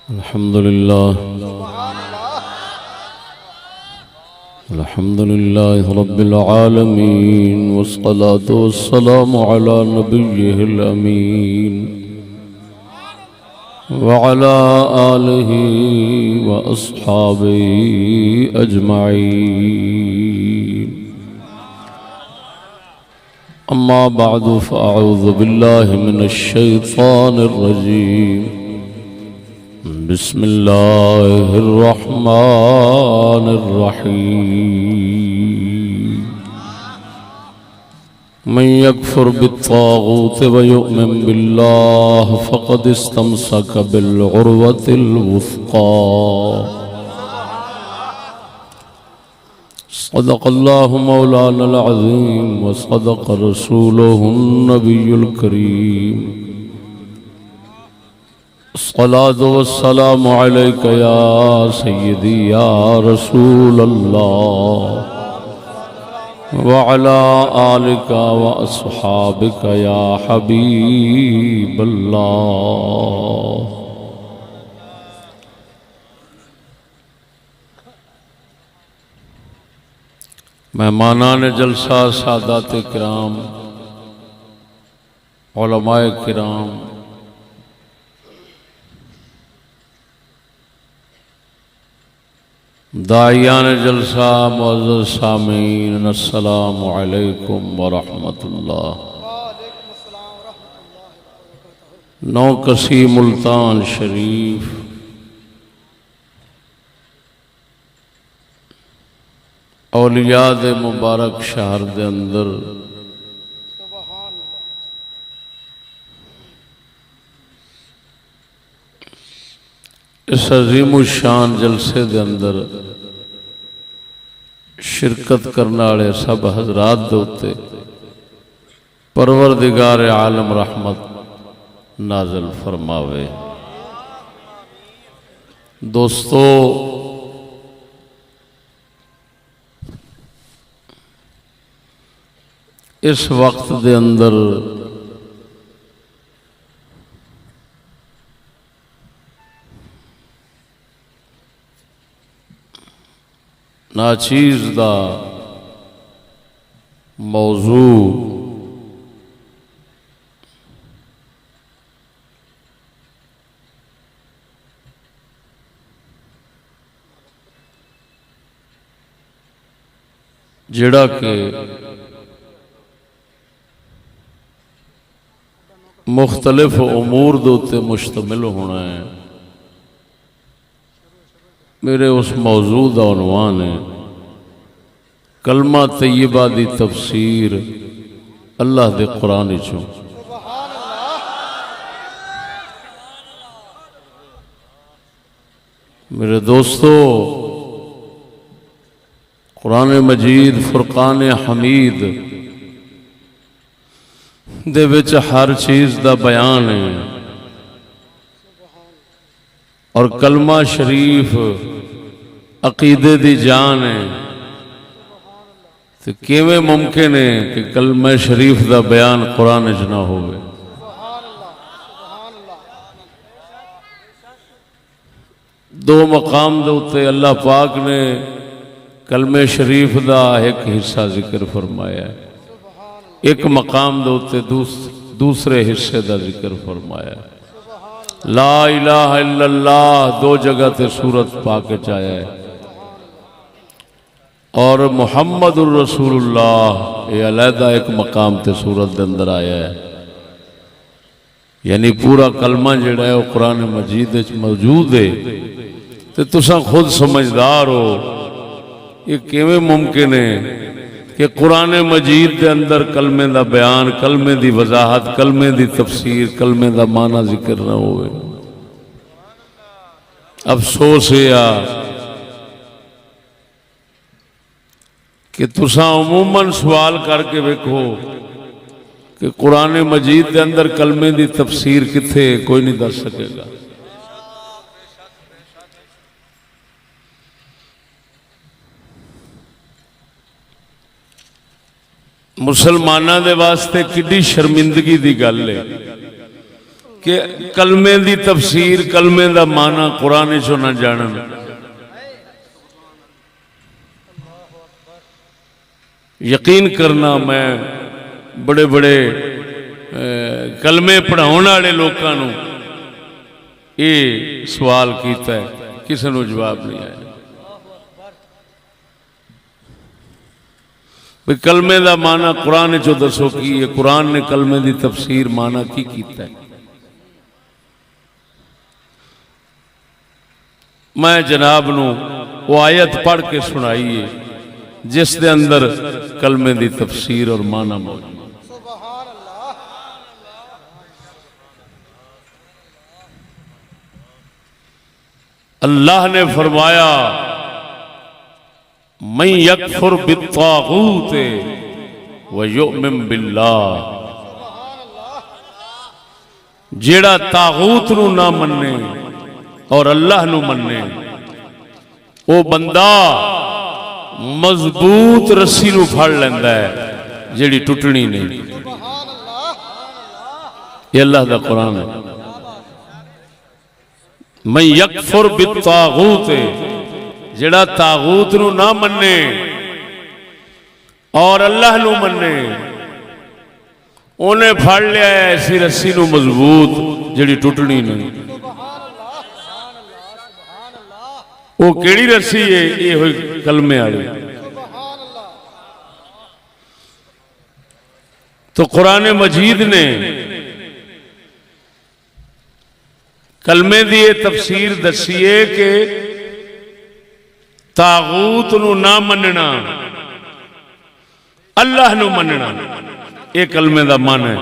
अल्हम्दुलिल्लाह रब्बिल आलमीन वस्सलातु वस्सलामु अला नबिय्यिल अमीन व अला आलिहि व अस्हाबिहि अजमाईन। अम्मा बअदु फ़अऊज़ु बिल्लाहि मिनश शैतानिर रजीम। बिस्मिल्लाहिर्रहमानिर्रहीम। मन यकफुर बित्तागूत व युमिन बिल्लाह फ़क़द इस्तमसक बिलउर्वतिल वुस्क़ा। सदक़ल्लाहु मौलानल अज़ीम व सदक़ रसूलुहुन नबियुल करीम। अस्सलातु वस्सलामु अलैका या सय्यदी या रसूल अल्लाह व अला आलिका व अस्हाबिका या हबीब अल्लाह। मेहमानान जलसा, सादात किराम, उलमाए किराम, दाइयान जलसा, मुअज़्ज़ज़ सामीन, अस्सलामु अलैकुम व रहमतुल्लाह। नौकसी मुल्तान शरीफ औलिया दे मुबारक शहर दे अंदर इस अजीम शान जलसे दे अंदर शिरकत करने वाले सब हजरात दे उत्ते परवरदिगार आलम रहमत नाज़िल फरमावे। दोस्तों, इस वक्त दे अंदर नाचीज़ दा मौजू जिहड़ा के मुख्तलिफ उमूर दे उत्ते मुश्तमिल होना है। मेरे उस मौजू का उन्वान है कलमा तय्यबा दी तफसीर अल्लाह दे कुरान चों। मेरे दोस्तों, कुरान मजीद फुरकान हमीद दे विच हर चीज़ का बयान है और कलमा शरीफ अकीदे दी जान है। तो किवें मुमकिन है कि कलमा शरीफ का बयान कुरान च ना होवे? दो मकाम दे उत्ते अल्लाह पाक ने कलमे शरीफ का एक हिस्सा जिक्र फरमाया है, एक मकाम दे उत्ते दूसरे हिस्से का जिक्र फरमाया है। ला इलाहा इल्लल्लाह दो जगह ते सूरत पाक च आया है और मुहम्मदुर रसूलुल्लाह ये अलहदा एक मकाम ते सूरत के अंदर आया है। यानी पूरा कलमा जिहड़ा है वो कुरान मजीद च मौजूद है। तो तुसां खुद समझदार हो, ये किवें मुमकिन है कि कुरान मजीद के अंदर कलमे का बयान, कलमे की वजाहत, कलमे की तफसीर, कलमे का माना जिक्र न होवे। अफसोस है कि तुसां उमूमन सवाल करके वेखो कि कुरान मजीद के अंदर कलमे की तफसीर किथे, कोई नहीं दस सकेगा। मुसलमाना दे वास्ते किड्डी शर्मिंदगी दी गल है कि कलमे दी तफसीर कलमे दा माना कुरान चो ना जानन। यकीन करना मैं बड़े बड़े कलमे पढ़ाने वाले लोगों को ये सवाल किया है, किसी को जवाब नहीं आया। भाई कलमे का माना कुरान चो दसो की है, कुरान ने कलमे की तफसीर माना की किया है। मैं जनाब नू वो आयत पढ़ के सुनाई है जिस दे अंदर कलमे की तफसीर और माना मौजूद। अल्लाह ने फरमाया मैं यकफुर बित्तागूत व युमिन बिल्लाह, जेड़ा तागूत नू ना मन्ने और अल्लाह नू मन्ने वो बंदा मजबूत रस्सी नू फड़ लैंदा है जेड़ी टुटनी नहीं। ये अल्लाह दा कुरान है। मैं यकफुर बित्तागूत, जेड़ा तागूत नू ना मन्ने और अल्लाह नू मन्ने उन्हें फड़ लिया ऐसी रस्सी नू मजबूत जेड़ी टुटनी नहीं। वो केड़ी रस्सी है? ये हुई कलमे वाली। तो कुरान मजीद ने कलमे की ये तफसीर दसी है कि तागूत नू ना मनना अल्लाह नू मनना, ये कलमे का मन है।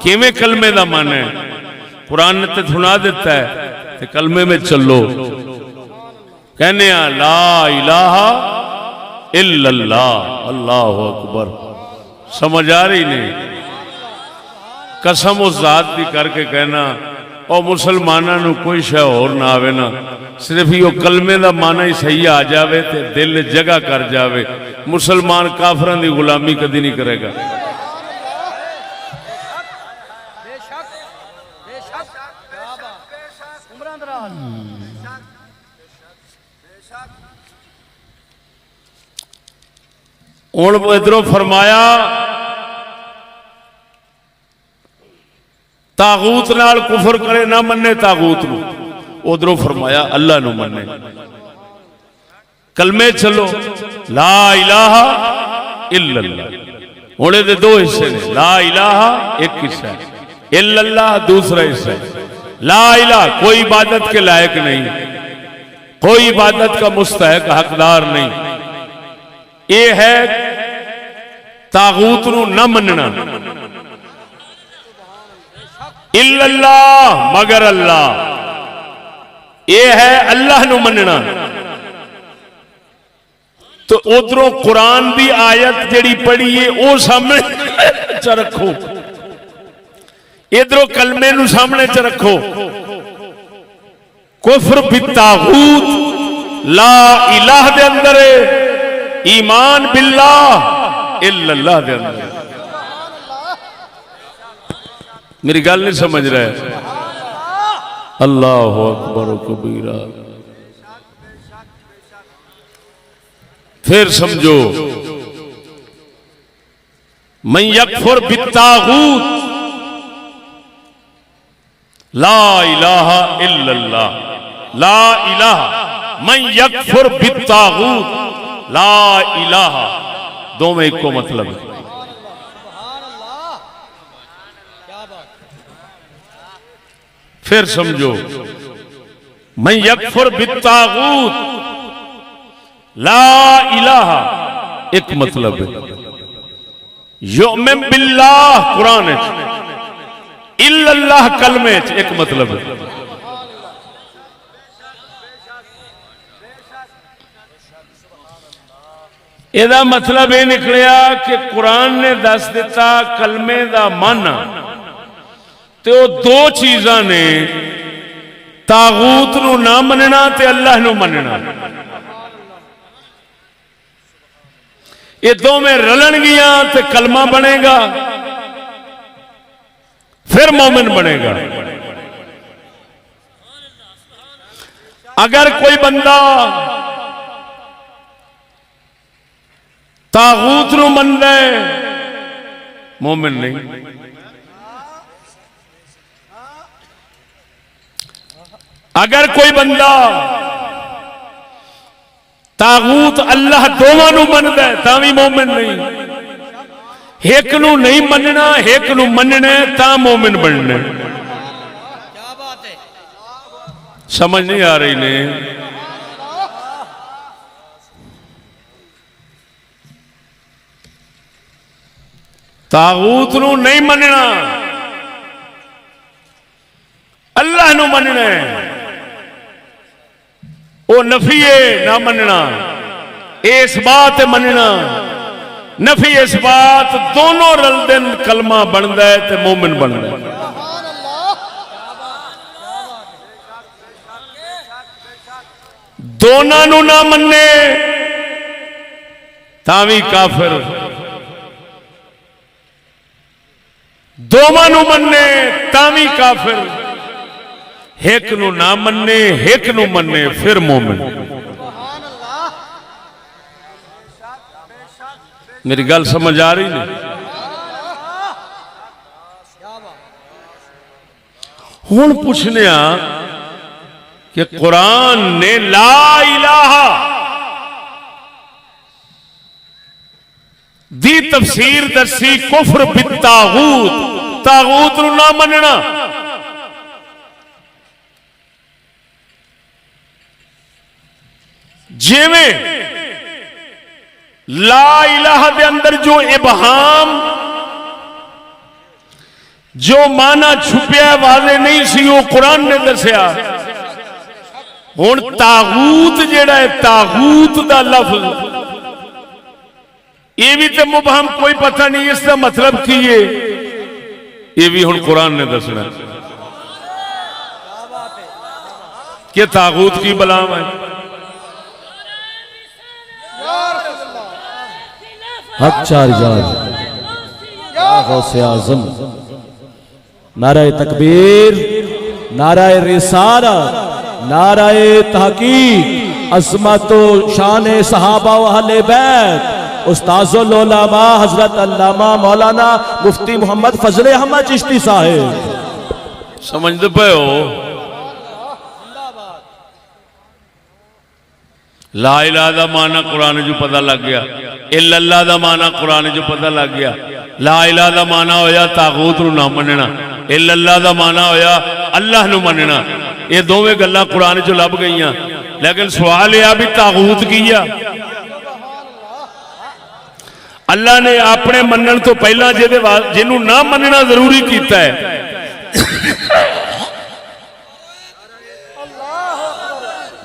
किवें कलमे का मन है? कुरान ने तो सुना दिता है कि कलमे में चलो, कहने ला इलाहा इल्लल्लाह, अल्लाहु अकबर। समझ आ रही नहीं? कसम उस जात की करके कहना और मुसलमानों को कोई शय होर ना आवे ना, सिर्फ यो कलमे का माना ही सही आ जाए तो दिल जगह कर जाए, मुसलमान काफरां की गुलामी कदी नहीं करेगा। हुण इधरों फरमाया तागूत नाल कुफर करे ना मन्ने तागूत नू, उधरों फरमाया अल्लाह नू मन्ने। कलमे चलो ला इलाहा इल्लल्लाह, हुण दे दो हिस्से ने। ला इलाहा एक हिस्सा है, इल्लल्लाह दूसरा हिस्सा है। ला इलाहा कोई इबादत के लायक नहीं, कोई इबादत का मुस्तहक हकदार नहीं, ये है तागूत नू न मनना। इल्लल्लाह मगर अल्लाह, ये है अल्लाह नू मनना। तो उधरों कुरान की आयत जड़ी पढ़ी है वो सामने च रखो, इधरों कलमे नू सामने च रखो। कुफर बित्तागूत ला इलाह दे अंदर है, ईमान बिल्लाह इल्लल्लाह दे अंदर। मेरी गल नहीं समझ रहे? अल्लाहु अकबर कबीरा। फिर समझो मैं यकफुर बित्तागूत ला इलाहा इल्लल्लाह, ला इलाहा मैं यकफुर बित्तागूत ला इलाहा, दो में एक को मतलब है। फिर समझो मैं यकफुर बित्तागूत ला इलाहा एक मतलब है, युमिन बिल्लाह कुरान है, इल्लल्लाह कलमे एक मतलब है। एदा मतलब यह निकलिया कि कुरान ने दस दिता कलमे का माना, तो दो चीज़ां ने, तागूत नू ना मनना ते अल्लाह नू मनना। ये दोवें रलणगियां ते कलमा बनेगा, फिर मोमिन बनेगा। अगर कोई बंदा तागूत नूं मनदा है मोमिन नहीं। अगर कोई बंदा तागूत अल्लाह दोवां नूं मनदा है तां भी मोमिन नहीं। एक नूं नहीं मनना, एक नूं मनना तां मोमिन बनना। समझ नहीं आ रही ने? तागूत नूं नहीं मनना, अल्लाह नूं मनना है। वो नफी है ना मनना, इस बात मनना। नफी इस बात दोनों रलदे कलमा बनता है तो मोमिन बनता है। दोनों नूं ना मन्ने तावी काफिर, दोवां नूं मन्ने तावी काफिर, एक नूं ना मन्ने एक नूं मन्ने फिर मोमिन। मेरी गल समझ आ रही नहीं? हुण पूछने कि कुरान ने ला इलाहा दी तफसीर दसी कुफर बित तागूत, तागूत नूं ना मनना। जिवें ला इलाहा दे अंदर जो इबहाम, जो माना छुपिया वाले नहीं सी वो कुरान ने दसिया। हुण तागूत जिहड़ा है, तागूत दा लफ्ज ये भी तो मुबहम, कोई पता नहीं इसका मतलब की है, ये भी हुण कुरान ने दसना कि तागूत की बलाम है। गौसे आज़म, नाराए तकबीर, नाराए रिसालत, नाराए तहकीक, अज़मत शान सहाबा व अहले बैत, उस्ताज़ुल उलमा हज़रत अल्लामा मौलाना मुफ्ती मोहम्मद फजले अहमद चिश्ती साहिब। समझते पे हो? ला इलाहा दा माना कुरान जो पता लग गया, इल्लल्लाह दा माना कुरान जो पता लग गया। ला इलाहा दा माना होया तागूत नूं ना मनना, इल्लल्लाह दा माना होया अल्लाह नूं मनना। ये दोवें गल्लां कुरान चो लभ गईयां। लेकिन सवाल यह भी तागूत की आ? अल्लाह ने अपने मनन तो पहला जिन्हों ना मनना जरूरी किया है।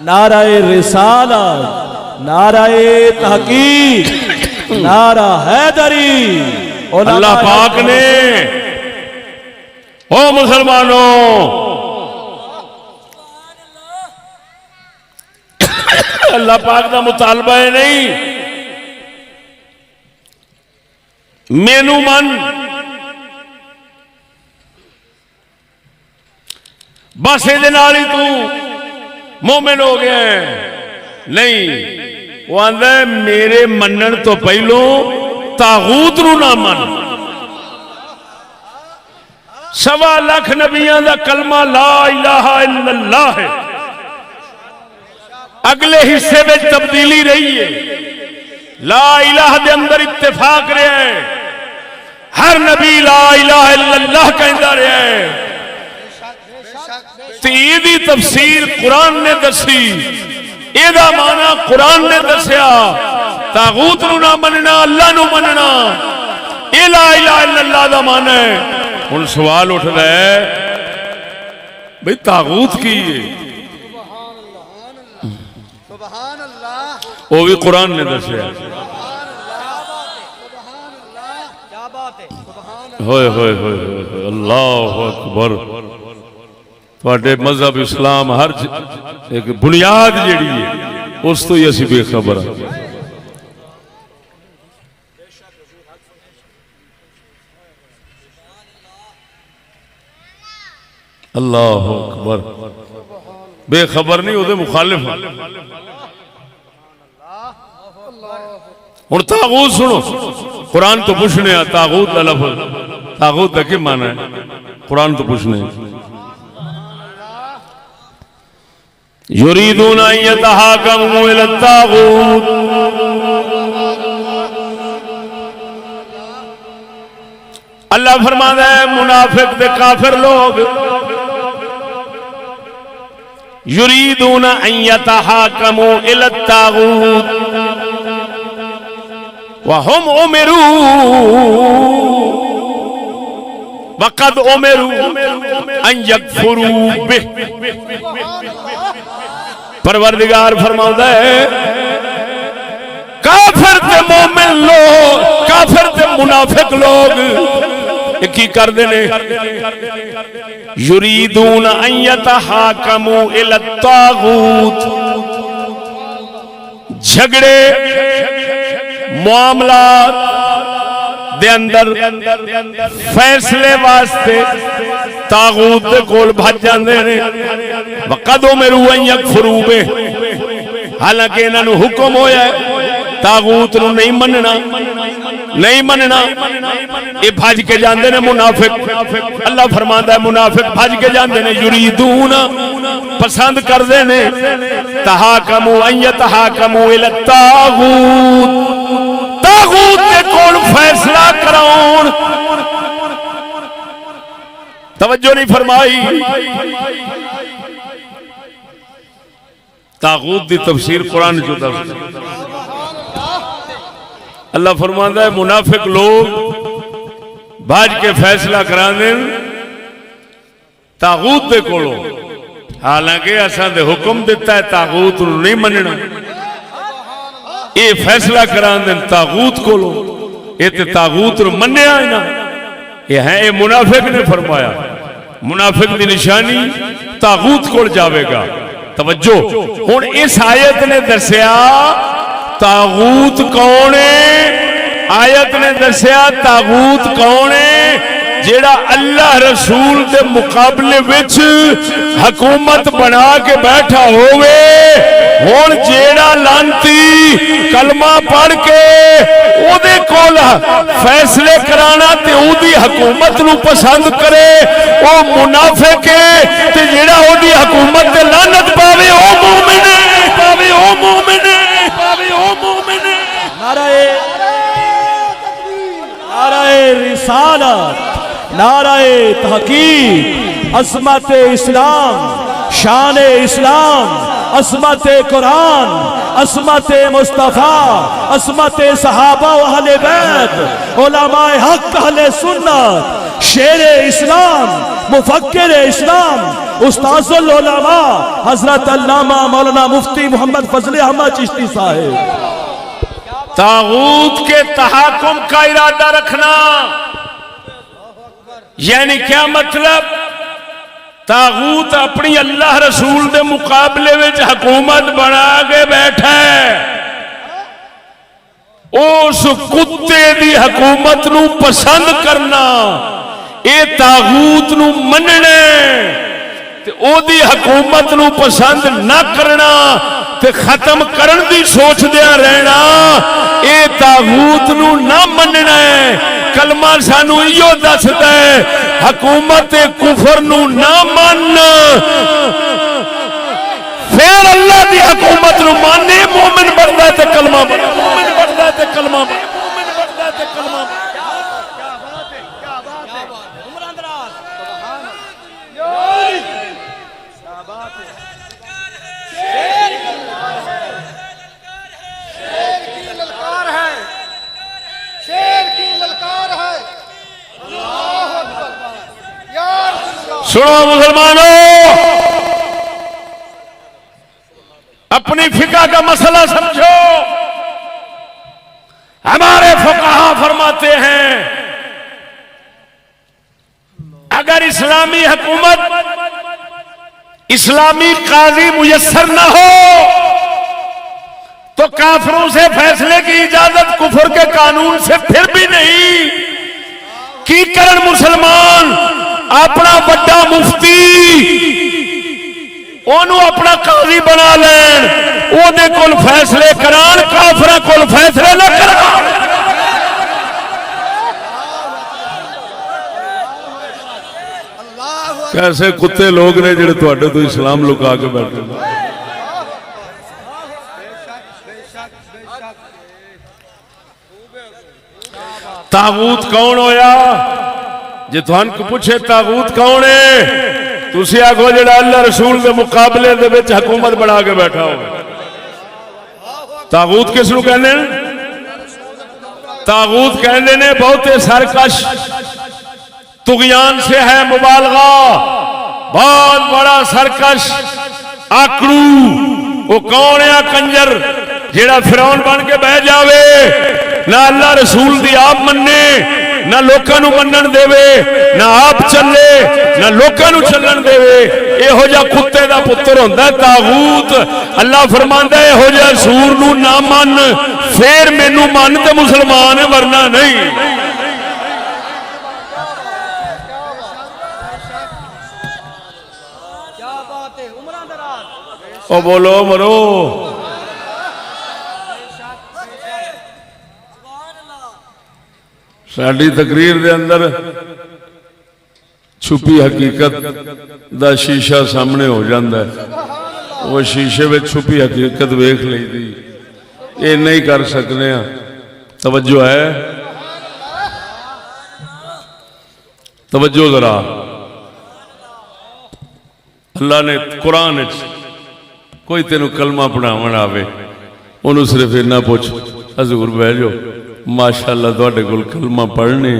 नाराए रिसालत, नाराए तहकीक, नारा हैदरी। अल्लाह पाक ने ओ मुसलमानों, अल्लाह पाक का मुतालबा है नहीं मेनू मन, बस ये ही तू मोमिन हो गया है। नहीं, वो आंदा है मेरे मनन तो पहलों तागूत नूं ना मन। 1.25 लाख नबियां दा कलमा ला इलाहा इल्लल्लाह है। अगले हिस्से में तब्दीली रही है। ला इलाहा दे अंदर इत्तेफाक रहा है। हर नबी ला इलाहा इल्लल्लाह कहता रहा है। दी तफसीर कुरान ने दसी, एदा माना कुरान ने दसिया। तागूत नूं ना मनना, अल्लाह नूं मनना, ए ला इलाहा इल्लल्लाह दा माना है। हुण सवाल उठदा है भाई तागूत की है? वो भी कुरान ने दसिया। होए होए होए होए, अल्लाहु अकबर। तुहाडे मजहब इस्लाम हर एक बुनियाद जिहड़ी है उस तो ही असीं बेखबर हां। अल्लाहु अकबर। बेखबर नहीं वो मुखालिफ हुण तागूत सुनो कुरान तो पूछने तागूत का लफ्ज तागूत का क्या माना है कुरान तो पूछने युरीदूना अन यतहाकमू इला तागूत अल्लाह फरमाता है मुनाफिक दे काफिर लोग युरीदूना अन यतहाकमू इला तागूत वहुम उमिरू वक़द उमिरू अन यकफुरू बिह। परवरदिगार फरमाता है काफिर ते मोमिन लोग काफिर ते मुनाफिक लोग की करते ने युरीदून अन यतहाकमू इला तागूत झगड़े मामला दे अंदर फैसले वास्ते तागूत दे कोल भज जांदे ने वक़द उमिरू अन यकफुरू बिह। हालांकि इन्हां नूं हुक्म होया तागूत नूं नहीं मनना ये भज के जाते ने मुनाफिक। अल्लाह फरमांदा है मुनाफिक भज के जाते ने युरीदून पसंद करते ने तहाकमू अन यतहाकमू इला तागूत तागूत दे कोल फैसला कराउण। तवज्जो नहीं फरमाई। तागूत दी तफसीर कुरान जो अल्लाह फरमांदा है मुनाफिक लोग भाज के फैसला करा दें तागूत दे कोलों। हालांकि असां दे हुक्म दिता है तागूत नूं नहीं मनना ये फैसला करा दें तागूत कोलों। ये ते तागूत नूं मन्निया है ना ये है ये मुनाफिक ने फरमाया। मुनाफिक दी निशानी तागूत कोल जावेगा। तवज्जो हुण इस आयत ने दस्या तागूत कौन है। आयत ने दस्या तागूत कौन है जेड़ा अल्लाह रसूल के मुकाबले विच हुकूमत बना के बैठा होवे। हुण जेड़ा लांती कलमा पढ़ के ओदे कोल फैसले कराना ते ओदी हुकूमत नूं पसंद करे ओ मुनाफिक है ते जेड़ा ओदी हुकूमत ते लानत पावे ओ मोमिन है पावे ओ मोमिन है पावे ओ मोमिन है। नाराए नाराए रिसालत नाराए तहकीक अज़मत इस्लाम शान इस्लाम अज़मत कुरान अज़मत मुस्तफ़ा अज़मत सहाबा व अहले बैत उलमाए हक अहले सुन्नत शेर इस्लाम मुफक्किर इस्लाम उस्ताजुल उलमा हजरत अल्लामा मौलाना मुफ्ती मोहम्मद फजल अहमद चिश्ती साहिब। तागूत के तहाकुम का इरादा रखना यानी क्या मतलब तागूत अपनी अल्लाह रसूल के मुकाबले में हुकूमत बना के बैठा है। उस कुत्ते की हुकूमत नूं पसंद करना ये तागूत नूं मनना ते ओदी हुकूमत नूं पसंद ना करना ते खत्म करन दी सोचदिया रहना ये तागूत नूं ना मनना है। कलमा सानू इहो दसदा है हुकूमत कुफर नूं ना मन फिर अल्लाह दी हुकूमत नूं माने मोमिन बनदा ते कलमा बनदा मोमिन बनदा ते कलमा मोमिन बनदा ते कलमा। क्या बात है उमर अंदराज सुभान क्या बात है। शेर की ललकार है शेर की ललकार है। अल्लाह अकबर या सुनो मुसलमानों अपनी फिका का मसला समझो। हमारे फुकाहा फरमाते हैं अगर इस्लामी हुकूमत इस्लामी काजी मुयस्सर न हो तो काफिरों से फैसले की इजाजत कुफर के कानून से फिर भी नहीं की करन मुसलमान अपना बड़ा मुफ्ती ओनू अपना काजी बना लैन, ओदे कोल फैसले करान, काफिरां कोल फैसले न करान। कैसे कुत्ते लोग ने जिहड़े तुहाडे तो इस्लाम लुका के बैठे। तागूत कौन होया? जे तुहानू पूछे तागूत कौन है, तुसी आखो जिहड़ा अल्लाह रसूल के मुकाबले दे विच हुकूमत बना के बैठा हो। तागूत किस नूं कहंदे ने? तागूत कहंदे ने बहुते सरकश, तुगयान से है मुबालगा, बहुत बड़ा सरकश आकड़ू। वो कौन है कंजर जेड़ा फिरौन बन के बह जावे, ना अल्लाह रसूल दी आप मन्ने, ना लोकां नूं मन्नण देवे, ना आप चले, ना लोकां नूं चलण देवे। इहो जिहा कुत्ते दा पुत्तर हुंदा है तागूत। अल्लाह फरमांदा है इहो जिहा सूर नूं ना मन, फिर मैनू मन ते मुसलमान है, वरना नहीं। ओ बोलो मरो। साडी तकरीर दे अंदर छुपी हकीकत दा शीशा सामने हो जाता है। वो शीशे में छुपी हकीकत वेख लईदी, ये नहीं कर सकते। तवज्जो है, तवज्जो जरा। अल्लाह ने कुरान कोई तेन कलमा पढ़ावन आवे, उन्होंने सिर्फ इन्ना पूछ, हजूर बह जाओ, माशाअल्लाह तुहाडे कोल कलमा पढ़ने,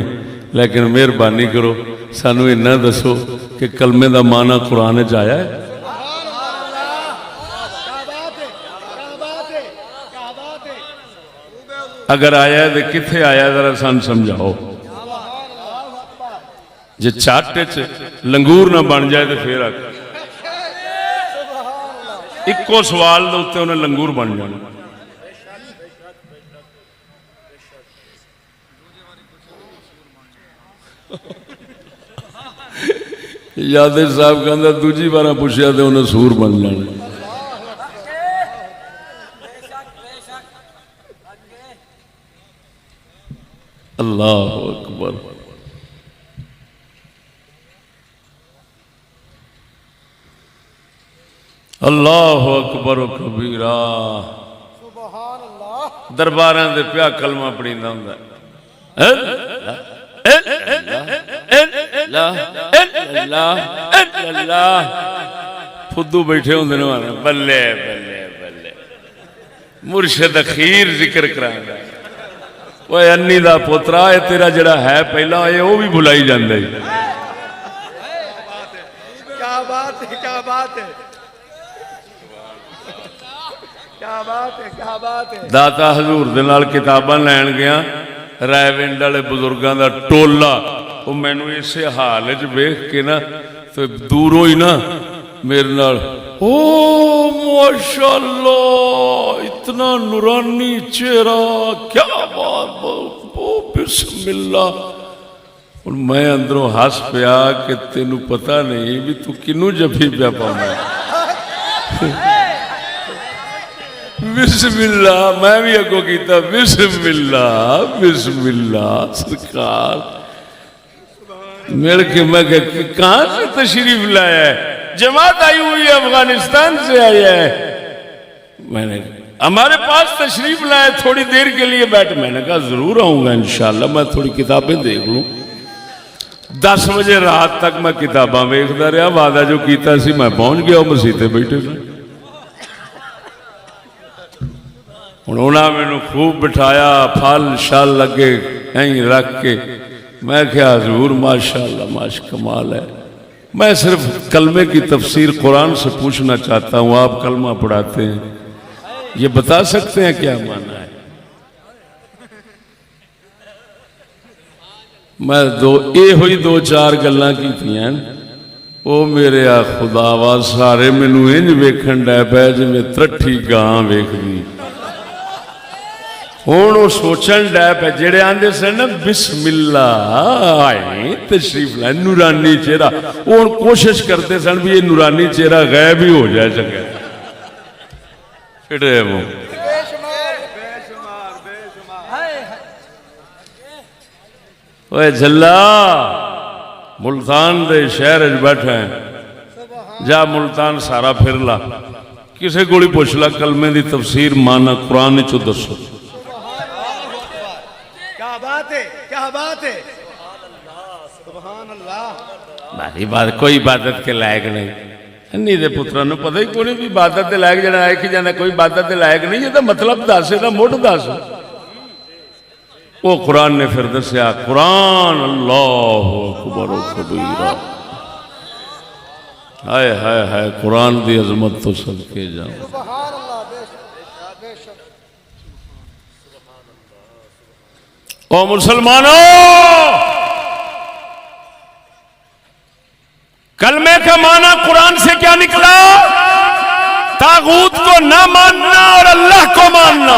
लेकिन मेहरबानी करो सानू इन्ना दसो कि कलमे का माना कुरान च आया है? अगर आया है तो कित्थे आया, जरा सान समझाओ। जे चाटे च लंगूर ना बन जाए तो फिर आख इको सवाल के उत्ते उन्हें लंगूर बन जाना। यादव साहब कहता दूजी बार पूछा तो उन्हें सूर बन जाना। अल्लाह अकबर। अल्लाह अकबर कबीरा। दरबारां दे पिया कलमा पढ़ींदा हुंदा फुद्दू बैठे होंदे ने, बल्ले बल्ले बल्ले मुर्शिद अखीर जिक्र करांदा। ओए अन्नी दा पुत्रा, ये तेरा जड़ा है पहला ये वो भी भुलाई जांदा है। क्या बात है, क्या बात है, क्या बात है, क्या बात है। दाता हजूर दे नाल किताबां लैन गया, रायविंड वाले बुजुर्गों का टोला, वो मैनू इसे हाल च वेख के ना तो दूरों ही ना मेरे नाल, ओ माशाअल्लाह इतना नूरानी चेहरा, क्या बात, ओ बिस्मिल्लाह। और मैं अंदरों हस पिया कि तेनू पता नहीं भी तू किनू जफी पिया पाउंदा। बिस्मिल्लाह, मैं भी अगो कीता बिस्मिल्लाह बिस्मिल्लाह। सरकार मिल के मैं कहां से तशरीफ लाया है? जमात आई हुई है, अफगानिस्तान से आया है। मैंने हमारे पास तशरीफ लाया, थोड़ी देर के लिए बैठ। मैंने कहा जरूर आऊंगा इंशाल्लाह, मैं थोड़ी किताबें देख लूं। 10 बजे रात तक मैं किताबां वेखदा रहा, वादा जो कीता सी मैं पहुंच गया। मसीते बैठे थे, उन्होंने मैनू खूब बिठाया, फल शल लगे यहीं रख के। मैं क्या हजूर माशाअल्लाह माशा कमाल है। मैं सिर्फ कलमे की तफसीर कुरान से पूछना चाहता हूँ, आप कलमा पढ़ाते हैं, ये बता सकते हैं क्या माना है? मैं ये हुई 2-4 गल्लां कीतियां, ओ मेरे आ खुदावा सारे मैनू इंज वेखण डै पै जिवें त्रट्ठी गां वेखदी। हुण वो सोचण डै पे जेड़े आंदे सन ना बिस्मिल्ला आए तशरीफ लाए नूरानी चेहरा, वो हुण कोशिश करते सन भी ये नूरानी चेहरा गायब ही हो जाए सके। फिटे वो ओए झल्ला मुल्तान दे शहर च बैठा है, जा मुल्तान सारा फिर ला, किसी को पुछ ला कलमे की तफसीर माना कुरान चो दसो। क्या बात है, क्या बात है, सुभान अल्लाह। बारी बात कोई इबादत के लायक नहीं, अन्नी दे पुत्रा नु पता ही कोई नहीं इबादत के लायक जरा आए कि जाना कोई इबादत के लायक नहीं, ये तो मतलब दस का मुढ़ दस। वो कुरान ने फिर दसिया, कुरान अल्लाह अकबर कबीरा, हाय हाय हाय कुरान की अजमत तो सदके जाओ। ओ मुसलमानों, कलमे का माना कुरान से क्या निकला? तागूत को ना मानना और अल्लाह को मानना।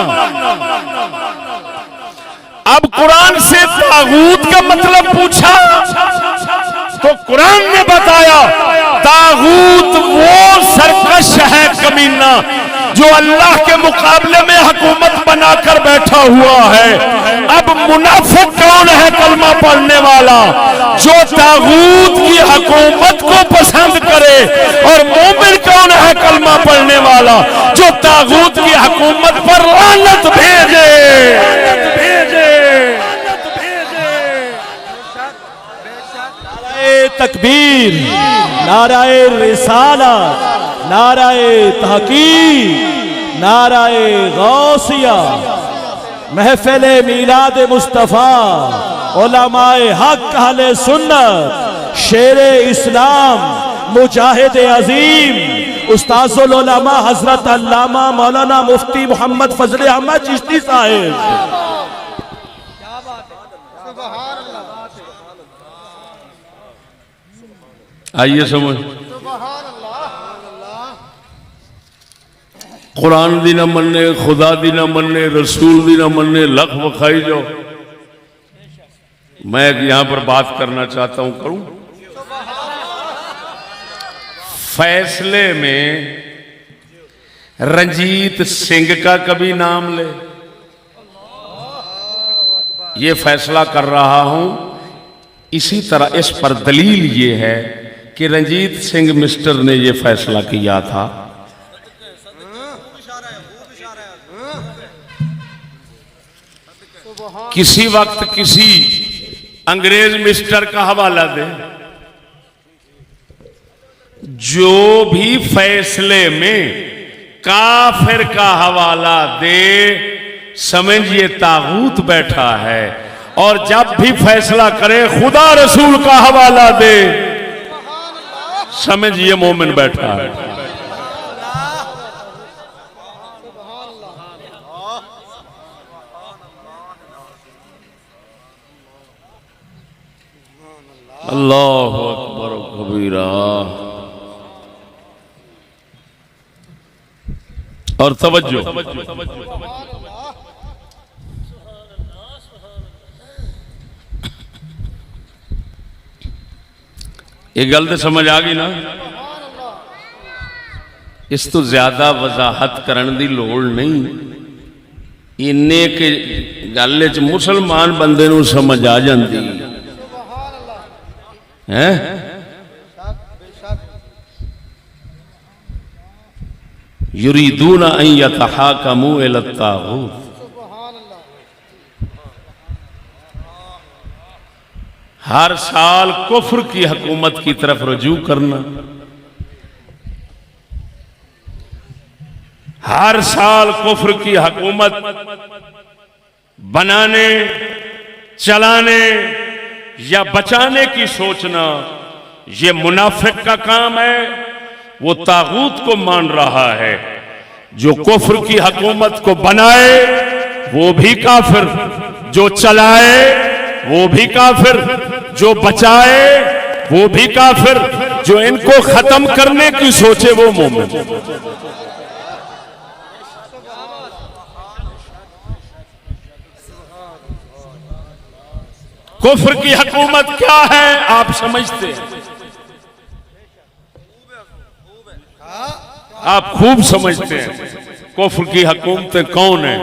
अब कुरान से तागूत का मतलब पूछा तो कुरान ने बताया तागूत वो सरकश है कमीना जो अल्लाह के मुकाबले में हुकूमत बनाकर बैठा हुआ है। अब मुनाफिक कौन है कलमा पढ़ने वाला? जो तागूत की हुकूमत को पसंद करे। और मोमिन कौन है कलमा पढ़ने वाला? जो तागूत की हुकूमत पर लानत भेजे। तकबीर, नाराए रिसालत, नाराए तहकीक, नाराए गौसिया, महफिल मीलाद मुस्तफ़ा, उलमाए हक अहले सुन्नत, शेरे इस्लाम, मुजाहिद अजीम, उस्ताजुल उलमा हजरत अल्लामा मौलाना मुफ्ती मोहम्मद फजल अहमद चिश्ती साहिब। आइए समझ, कुरान दी ना मन्ने, खुदा दी ना मन्ने, रसूल दी ना मन्ने, लख वखाई जाओ। मैं यहां पर बात करना चाहता हूं, करूं? फैसले में रंजीत सिंह का कभी नाम ले? ये फैसला कर रहा हूं। इसी तरह इस पर दलील ये है कि रंजीत सिंह मिस्टर ने यह फैसला किया था। किसी वक्त किसी अंग्रेज मिस्टर का हवाला दे, जो भी फैसले में काफिर का हवाला दे समझिए तागूत बैठा है। और जब भी फैसला करे खुदा रसूल का हवाला दे समझिए मोमिन बैठा है। अल्लाह अकबर कबीरा। और तवज्जो, ये गल तो समझ आ गई ना? इस तो ज्यादा वजाहत करने की लोड़ नहीं। इन्ने के गल च मुसलमान बंदे नूं समझ आ जाती है। युरीदूना अन यतहाकमू इला तागूत, हर साल कुफ्र की हुकूमत की तरफ रुजू करना, हर साल कुफ्र की हुकूमत बनाने, चलाने या बचाने की सोचना, ये मुनाफिक का काम है। वो तागूत को मान रहा है। जो कुफ्र की हुकूमत को बनाए वो भी काफिर, जो चलाए वो भी काफिर, जो बचाए वो भी काफिर, जो इनको खत्म करने की सोचे वो मोमिन। कुफ्र की हुकूमत क्या है आप समझते हैं, आप खूब समझते हैं। कुफ्र की हुकूमतें कौन है,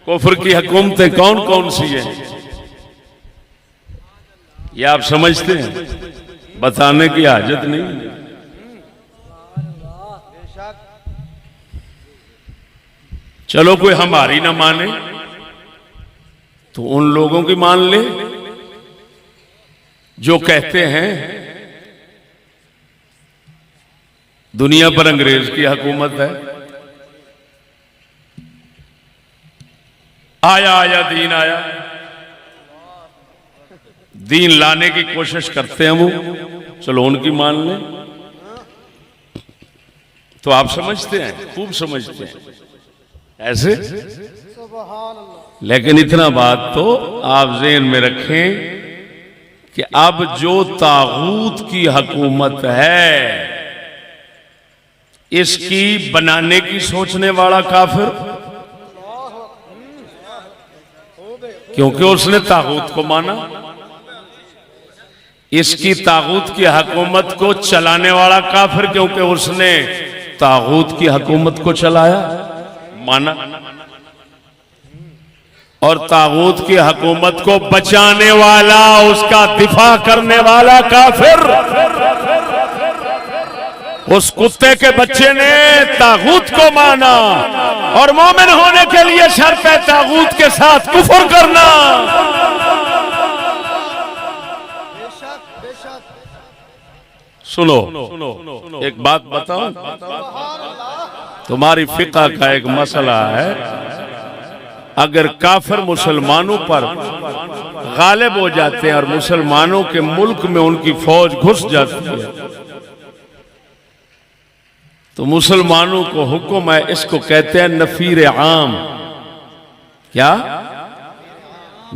कुफ्र की हुकूमतें कौन कौन सी है, ये आप समझते हैं, बताने की हाजत नहीं। चलो कोई हमारी ना माने तो उन लोगों की मान ले जो कहते हैं दुनिया पर अंग्रेज की हुकूमत है, आया आया दीन आया, दीन लाने की कोशिश करते हैं वो, चलो उनकी मान लें। तो आप समझते हैं, खूब समझते हैं ऐसे। लेकिन इतना बात तो आप ज़हन में रखें कि अब जो तागूत की हुकूमत है इसकी बनाने की सोचने वाला काफिर, क्योंकि उसने तागूत को माना, इसकी तागूत की हुकूमत को चलाने वाला काफिर, क्योंकि उसने तागूत की हुकूमत को चलाया, माना, और तागूत की हुकूमत को बचाने वाला, उसका दिफा करने वाला काफिर। उस कुत्ते के बच्चे ने तागूत को माना, और मोमिन होने के लिए शर्त है तागूत के साथ कुफ्र करना। सुनो एक बात बताओ, तुम्हारी फिक़ह का एक मसला है, अगर काफिर मुसलमानों पर गालिब हो जाते हैं और मुसलमानों के मुल्क में उनकी फौज घुस जाती है तो मुसलमानों को हुक्म है, इसको कहते हैं नफीर आम। क्या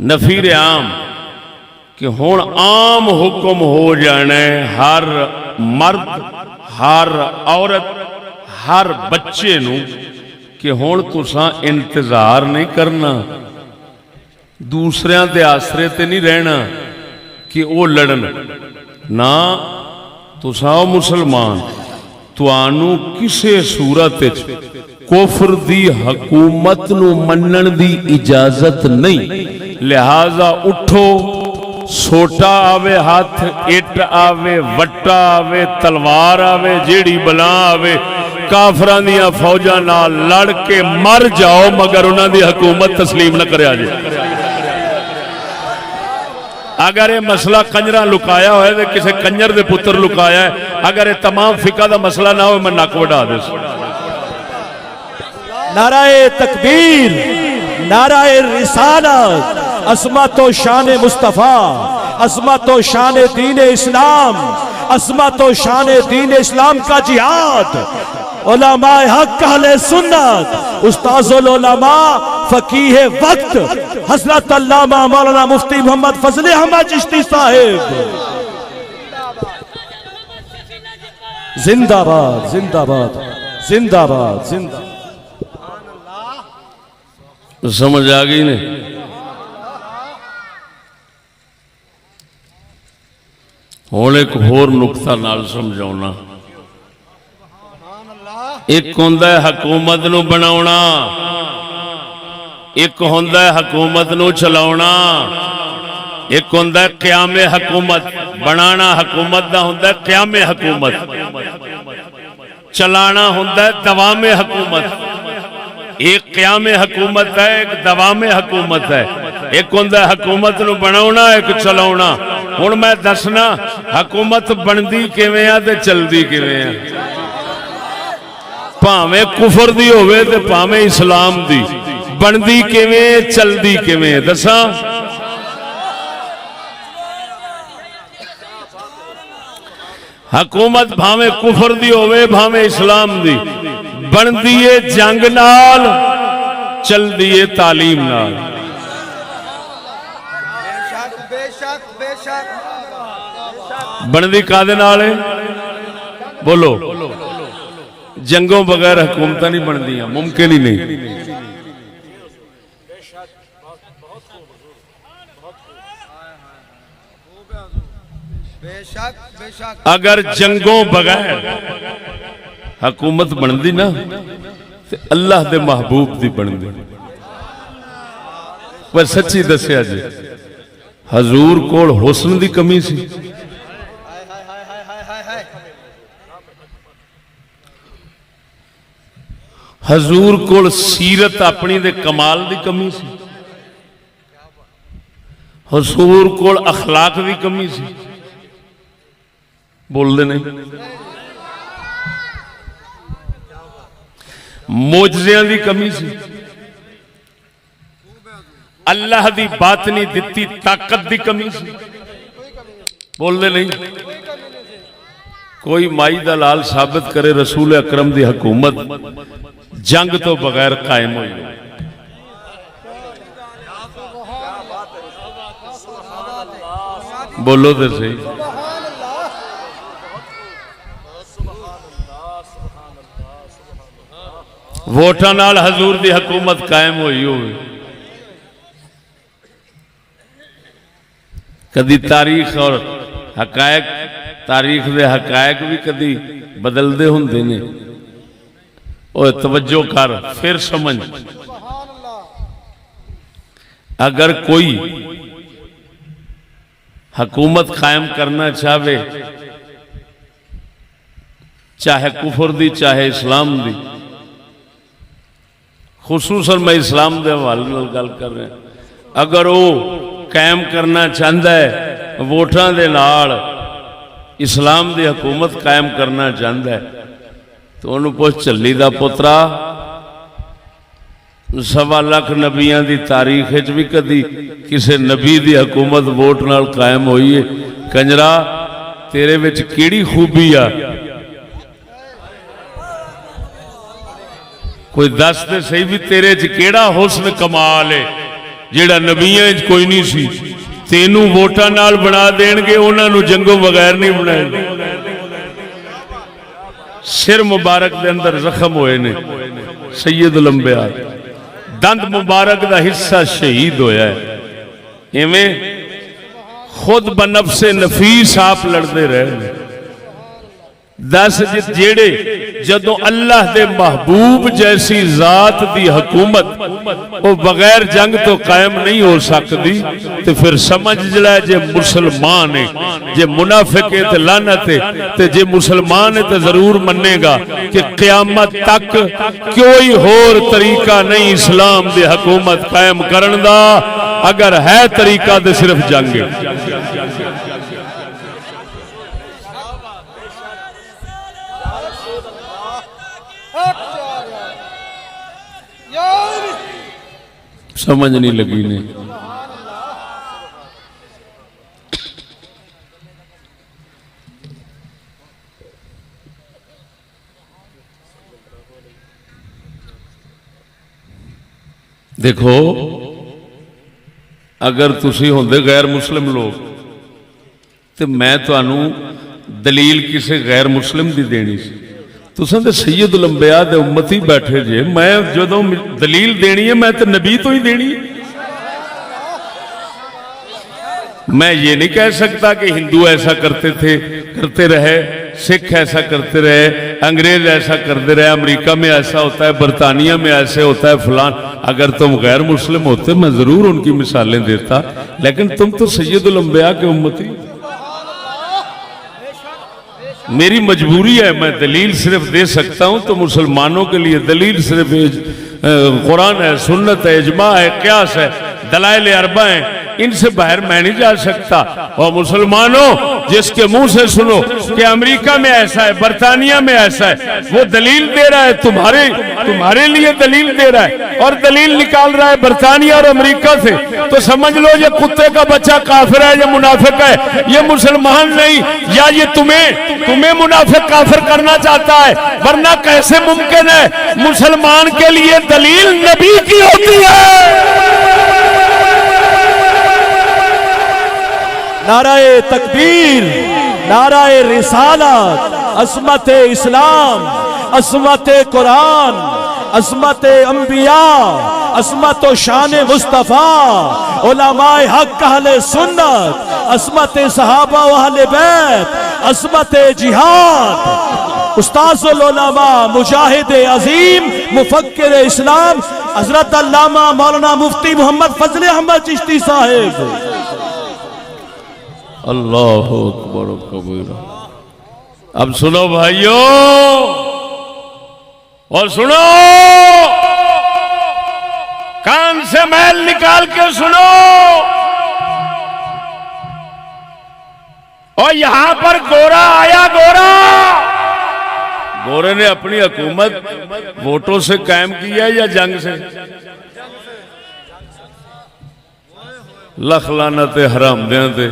नफीर आम? कि हुण आम हुक्म हो जाने हर मर्द, हर औरत, हर बच्चे नू कि हुण तुसां इंतजार नहीं करना, दूसरियां दे आसरे ते नहीं रहना कि वो लड़न ना, तुसां मुसलमान तुहानू किसे सूरत कुफर दी हुकूमत नू मनण दी इजाजत नहीं। लिहाजा उठो, सोटा आवे हाथ, इट आवे, वट्टा आवे, तलवार आवे, जेड़ी बला आवे, काफरां दियां फौजां नाल लड़ के मर जाओ, मगर उन्हां दी हुकूमत तस्लीम न करे जे। अगर ये मसला कंजरा लुकाया हो तो किसी कंजर दे पुत्र लुकाया है, अगर ये तमाम फिका का मसला ना हो मैं नक वढ़ा दे। नाराए तकबीर, नाराए रिसालत, असमत व शान मुस्तफ़ा, असमत व शान दीन इस्लाम, असमत व शान दीन इस्लाम का जिहाद, उलमाए हक अहले सुन्नत, उस्ताजुल उलमा फकीह वक्त हज़रत अल्लामा मौलाना मुफ्ती मोहम्मद फजल अहमद चिश्ती साहिब जिंदाबाद जिंदाबाद जिंदाबाद जिंदाबाद। समझ आ गई ने? हुण एक होर नुक्ता नाल समझाउणा। एक हुंदा है हुकूमत नू बनाउणा, एक हुंदा है हुकूमत नू चलाउणा, एक हुंदा है क़यामे हुकूमत। बनाना हुकूमत दा हुंदा है, क़यामे हुकूमत चलाना हुंदा है दवामे हुकूमत। एक क़यामे हुकूमत है, एक दवामे हुकूमत है। एक हुंदा है हुकूमत नू बनाउणा, एक चलाउणा। हुण मैं दसना हुकूमत बनदी किवें आ ते चलदी किवें आ। भावें कुफर दी होवे ते भावें इस्लाम दी, बनदी किवें चलदी किवें दसां? हुकूमत भावें कुफर दी होवे भावें इस्लाम दी, बनदी है जंग नाल, चलदी है तालीम नाल। बनदी कादे नाल है? बोलो। जंगों बगैर हुकूमत नहीं बनदियां, मुमकिन ही नहीं। बेशक बेशक अगर जंगों बगैर हुकूमत बनती ना तो अल्लाह दे महबूब दी बनती। पर सच्ची दसिया जी हजूर कोल हुस्न दी कमी सी, हाय हाय हाय हाय हाय हाय हाय हजूर कोल सीरत अपनी दे कमाल दी कमी सी, हजूर कोल अखलाक दी कमी सी। बोलते नहीं। मोजज़ियां दी कमी सी, अल्लाह दी बातनी दिती ताकत दी कमी सी। बोलते नहीं। कोई माई दा लाल साबित करे रसूल अकरम दी हुकूमत जंग तो बगैर कायम हुई। बोलो तो सही। वोटां नाल हजूर दी हुकूमत कायम हुई हो। कदी तारीख और हकायक, तारीख दे हकायक भी कदी बदलते होंदे ने। ओए तवज्जो कर फिर समझ। अगर कोई हुकूमत कायम करना चाहे, चाहे कुफर दी चाहे इस्लाम दी, खुसूसन मैं इस्लाम के हवाले नाल गल कर रहा, अगर वो कायम करना चाहता है वोटां दे नाल इस्लाम की हुकूमत कायम करना चाहता है तो उन्होंने पुछ झल्ली दा पुत्रा 1.25 लाख नबियां की तारीख भी कदी किसी नबी की हुकूमत वोट नाल कायम हुई है? कंजरा तेरे विच किहड़ी खूबी आ? कोई दस दे सही भी तेरे च केड़ा हुस्न कमाल है जेड़ा नबियां च कोई नहीं सी। तेनू वोटां नाल बना देणगे, उन्हां नू जंगों बगैर नहीं बनाएंगे। सिर मुबारक दे अंदर जख्म होए ने, सैयदुल अंबिया दंद मुबारक दा हिस्सा शहीद होया है। इवें खुद बनफ्से नफीस आप लड़ते रहे। दस जेड़े जदों अल्लाह दे महबूब जैसी जात दी हुकूमत वो बगैर जंग तो कायम नहीं हो सकती, तो फिर समझ जला जे मुसलमान है, जे मुनाफिक है तो लानत है, ते जे मुसलमान है तो जरूर मनेगा कि क़यामत तक कोई होर तरीका नहीं इस्लाम दी हुकूमत कायम करन दा। अगर है तरीका तो सिर्फ जंग है। समझ नहीं लगी ने। देखो अगर तुसी होंदे गैर मुस्लिम लोग तो मैं तुहानू दलील किसी गैर मुस्लिम दी देनी सी। तुसां ते सैयदुल अंबिया दे उम्मत ही बैठे जे, मैं जदों दलील देनी है मैं तो नबी तो ही देनी है। मैं ये नहीं कह सकता कि हिंदू ऐसा करते थे करते रहे, सिख ऐसा करते रहे, अंग्रेज ऐसा करते रहे, अमेरिका में ऐसा होता है, बरतानिया में ऐसे होता है, फलान। अगर तुम गैर मुस्लिम होते मैं जरूर उनकी मिसालें देता, लेकिन तुम तो सैयदुल अंबिया के उम्मती। मेरी मजबूरी है, मैं दलील सिर्फ दे सकता हूं तो मुसलमानों के लिए दलील सिर्फ कुरान है, सुन्नत है, इजमा है, क़यास है, दलाइल अरबा है, इनसे बाहर मैं नहीं जा सकता। और मुसलमानों जिसके मुंह से सुनो कि अमेरिका में ऐसा है, बरतानिया में ऐसा है, वो दलील दे रहा है, तुम्हारे लिए दलील दे रहा है और दलील निकाल रहा है बरतानिया और अमेरिका से, तो समझ लो ये कुत्ते का बच्चा काफिर है, ये मुनाफिक है, ये मुसलमान नहीं। या ये तुम्हें मुनाफिक काफिर करना चाहता है, वरना कैसे मुमकिन है? मुसलमान के लिए दलील नबी की होती है। नाराए तकबीर, नाराए रिसालत, असमत इस्लाम, असमत कुरान, अज़मत अंबिया, अज़मत व शान मुस्तफ़ा, उलमाए हक अहले सुन्नत, अज़मत सहाबा व अहले बैत, अज़मत जिहाद, उस्ताज़ुल उलमा, मुजाहिद अजीम, मुफक्किर इस्लाम हज़रत अल्लामा मौलाना मुफ्ती मोहम्मद फजल अहमद चिश्ती साहिब। अल्लाह अकबर कबीरा। अब सुनो भाइयों, और सुनो, कान से मैल निकाल के सुनो। और यहां पर गोरा आया, गोरे ने अपनी हुकूमत वोटों से कायम की है या जंग से? लख लानत हरामदियां ते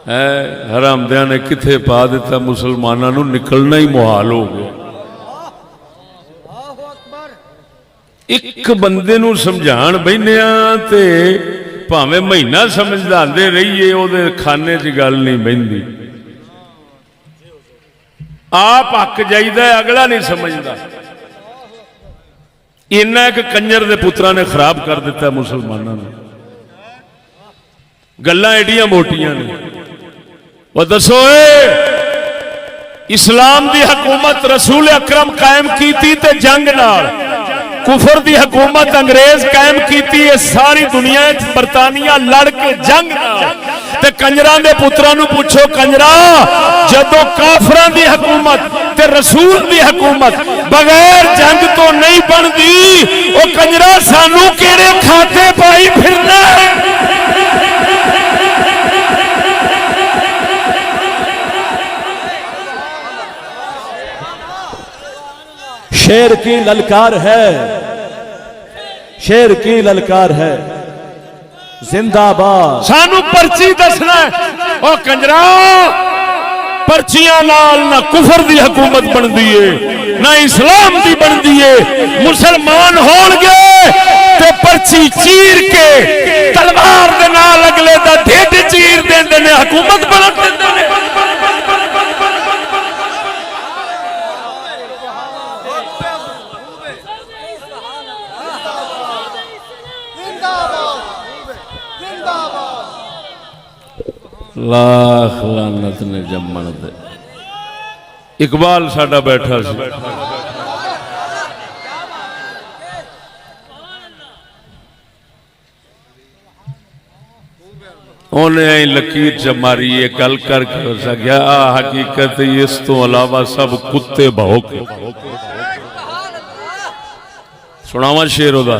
है, हरामदियां ने किथे पा दिता, मुसलमानों को निकलना ही मुहाल हो गया। एक बंदे नूं समझाण बैठे ते भावें महीना समझाते रहिए, उहदे खाने च गल नहीं बहिंदी। आप हक जाइदा, अगला नहीं समझता। इन्ना एक कंजर दे पुत्रा ने खराब कर दिता मुसलमानों ने। गल्लां एडियां मोटियां ने। वो दसो, इस्लाम दी हुकूमत रसूल अकरम कायम की थी ते जंग नाल, कुफर दी हुकूमत अंग्रेज कायम की थी सारी दुनिया बरतानिया लड़ के जंग नाल। ते कंजरां दे पुत्रां नूं पूछो, कंजरा जदों काफरां दी हुकूमत ते रसूल दी हुकूमत बगैर जंग तो नहीं बनदी, ओ कंजरा सानू केड़े खाते पाई फिरना है? शेर की ललकार है, शेर की ललकार है, जिंदाबाद। सानू पर्ची दसना है। ओ कंजरा, पर्चियां नाल ना कुफर दी हुकूमत बनदी है, ना इस्लाम दी बनदी है। मुसलमान होणगे ते पर्ची चीर के तलवार दे नाल अगले दा ढिड चीर देंदे ने, हुकूमत बना देंदे ने। लाख लानत ने जम्मन दे। इकबाल साडा बैठा सी, उन्हें लकीर च मारी, ये गल करके हो सकिया। हकीकत इस तो अलावा सब कुत्ते भौंके। सुनावा शेर ओदा।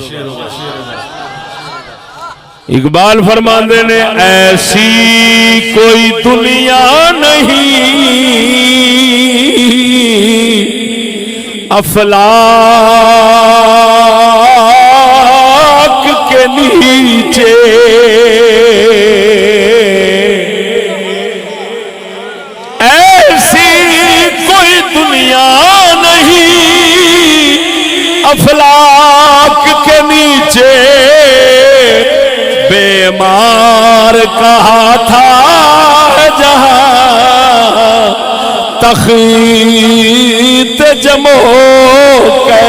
इकबाल फरमाते ने, ऐसी कोई दुनिया नहीं अफलाक के नीचे, ऐसी कोई दुनिया नहीं अफलाक के नीचे। बेमार कहा था जहां तखीत जमो के।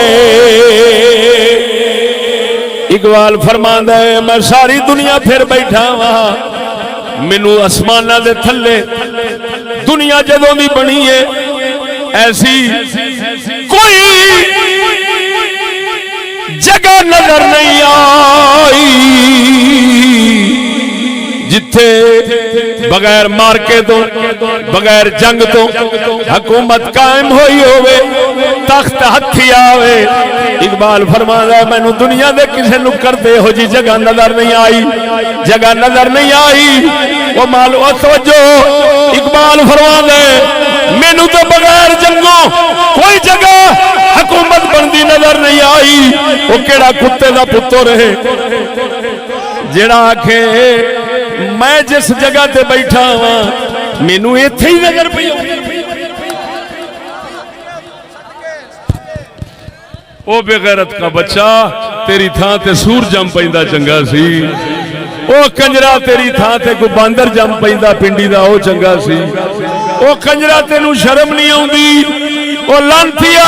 इकबाल फरमांदा है, मैं सारी दुनिया फिर बैठा वहां, मैनू आसमाना दे थले दुनिया जदों दी बनी है, ऐसी कोई जगह नजर नहीं आई जिथे बगैर मार्के तो बगैर जंग तो हुकूमत कायम हुई होवे, तख्त हथी आवे। इकबाल फरमांदा है, मैनू दुनिया दे किसे नुक्कड़ ते हो जी जगह नजर नहीं आई, जगह नजर नहीं आई। वो मालो तवज्जो, इकबाल फरमांदा है, मैनू तो बगैर जंगों कोई जगह हुकूमत बनती नजर नहीं आई। वो केड़ा कुत्ते का पुत्र है जेड़ा आखे मैं जिस जगह ते बैठा हाँ मैनू इत्थे ही नजर पई। ओ बेगैरत का बच्चा, तेरी थां ते सूर जम पैंदा चंगा सी। ओ कंजरा, तेरी थां ते कोई बांदर जम पैंदा पिंडी दा, ओ चंगा सी। ओ कंजरा, तेनू शर्म नहीं आउंदी? ओ लांतिया,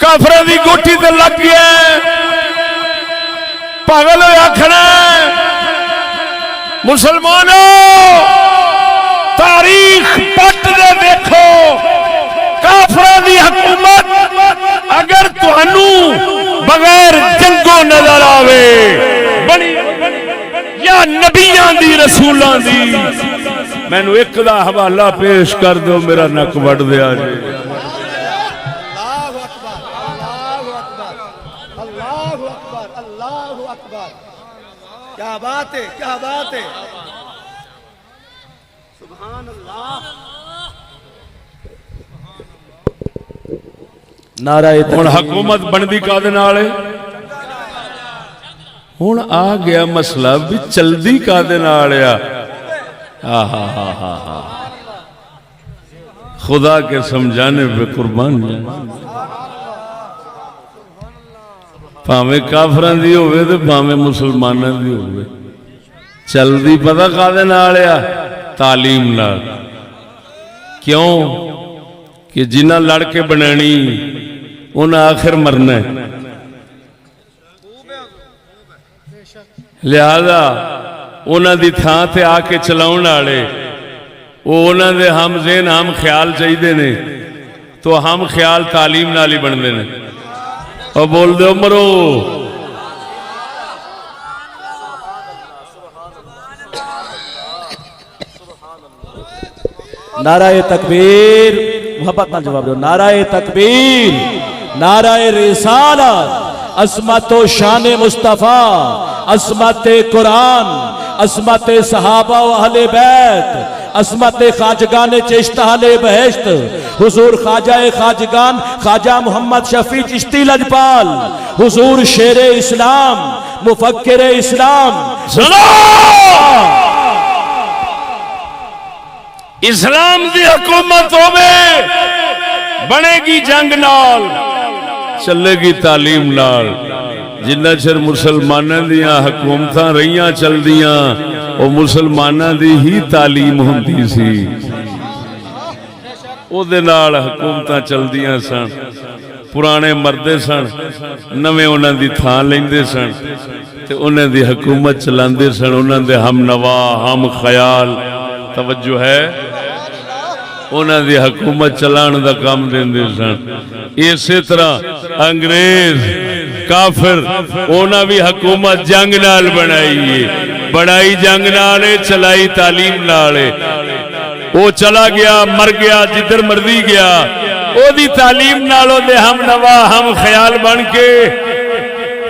काफर की गोटी ते लग गया पागल हो आखना मुसलमानों तारीख पट दे देखो काफर की हुकूमत अगर तुहानू बगैर जंगों नजर आवे बनी या नबियां दी रसूलां दी मैनू एक दा हवाला पेश कर दो मेरा नक वड दिया जी अल्लाहु अकबर अल्लाहु अकबर अल्लाहु अकबर अल्लाहु अकबर। क्या बात है क्या बात है सुभान अल्लाह। नाराए हुण हुकूमत बनदी कादे नाल है हुण आ गया मसला भी चलदी कादे नाल आ हा खुदा के समझाने पे कुर्बान भावें काफरां दी होवे ते भावें मुसलमानां दी होवे चलदी पता कादे नाल तालीम नाल। क्यों कि जिन्हां लड़ के बनानी उन्हें आखिर मरना है लिहाजा उन्हां दी थां ते आके चलाउण वाले उन्हां दे हम ज़हन हम ख्याल चाहिए ने तो हम ख्याल तालीम नाल ही बनते हैं और बोल दो मरो नाराए तकबीर मोहब्बत नाल जवाब दो नाराए तकबीर नाराए रिसालत असमत व शान मुस्तफा असमत कुरान असमत सहाबा व अहले बैत असमत खाजगान चिश्त अहले बहश्त हुजूर ख्वाजा खाजगान ख्वाजा मोहम्मद शफी चिश्ती लजपाल हुजूर शेर इस्लाम मुफक्किर इस्लाम इस्लाम की हुकूमत होवे बनेगी जंग नाल चलेगी तालीम नाल। जिन्ना चिर मुसलमानों दियां हुकूमतां रहियां चलदियां वो मुसलमानों दी ही तालीम हुंदी सी ओदे नाल हुकूमतां चलदियां सन पुराने मरदे सन नवे उन्हां दी थां लैंदे सन ते उन्हां दी हुकूमत चलांदे सन उन्हां दे हम नवा हम ख्याल तवज्जो है उन्हां दी हुकूमत चलाण दा काम देंदे सन। इसे तरह अंग्रेज काफिर उन्हां भी हुकूमत जंग नाल बनाई है बनाई जंग नाल चलाई तालीम नाल वो चला गया मर गया जिधर मर्जी गया ओदी तालीम नाल ओदे हम नवा हम ख्याल बन के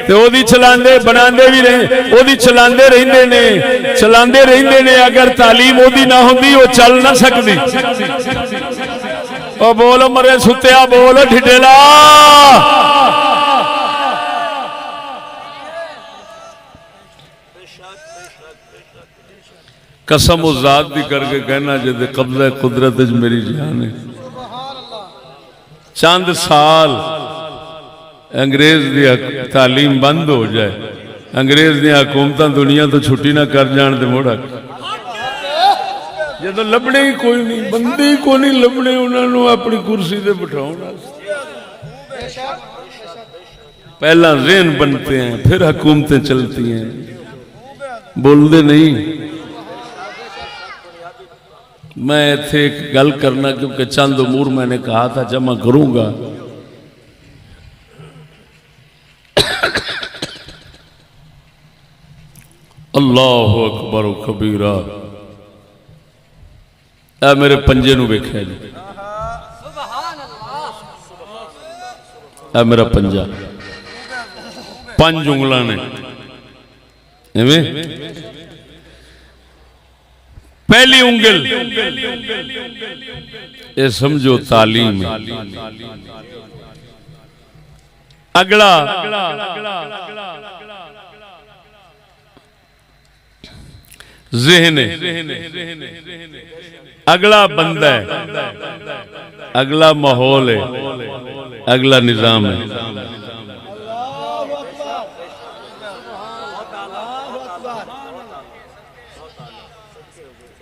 ते ओदी चलांदे बनांदे भी रहे ओदी चलांदे रहिंदे ने अगर तालीम ओदी ना होंदी वो चल ना सकदी। ओ बोल मरे सुत्या बोल ढिडेला कसम उस जात दी करके कहना जिदे कब्जा कुदरत मेरी जान है। चंद साल अंग्रेज दी तालीम बंद हो जाए अंग्रेज दी हुकूमत दुनिया तो छुट्टी ना कर जान दे मोड़ा जो लभने ही कोई नहीं बंदे ही कोई नहीं लभने उन्होंने अपनी कुर्सी से बिठाने पहला ज़हन बनते हैं फिर हुकूमतें चलती हैं बोलते नहीं। मैं इत्थे एक गल करना क्योंकि चंद उमूर मैंने कहा था जमा करूंगा। अल्लाह अकबर कबीरा ए मेरे पंजे नूं वेख्या जी ए मेरा पंजा 5 उंगलां ने इवें पहली उंगल ये समझो तालीम है अगला ज़हन है अगला बंदा है अगला माहौल है अगला निजाम है।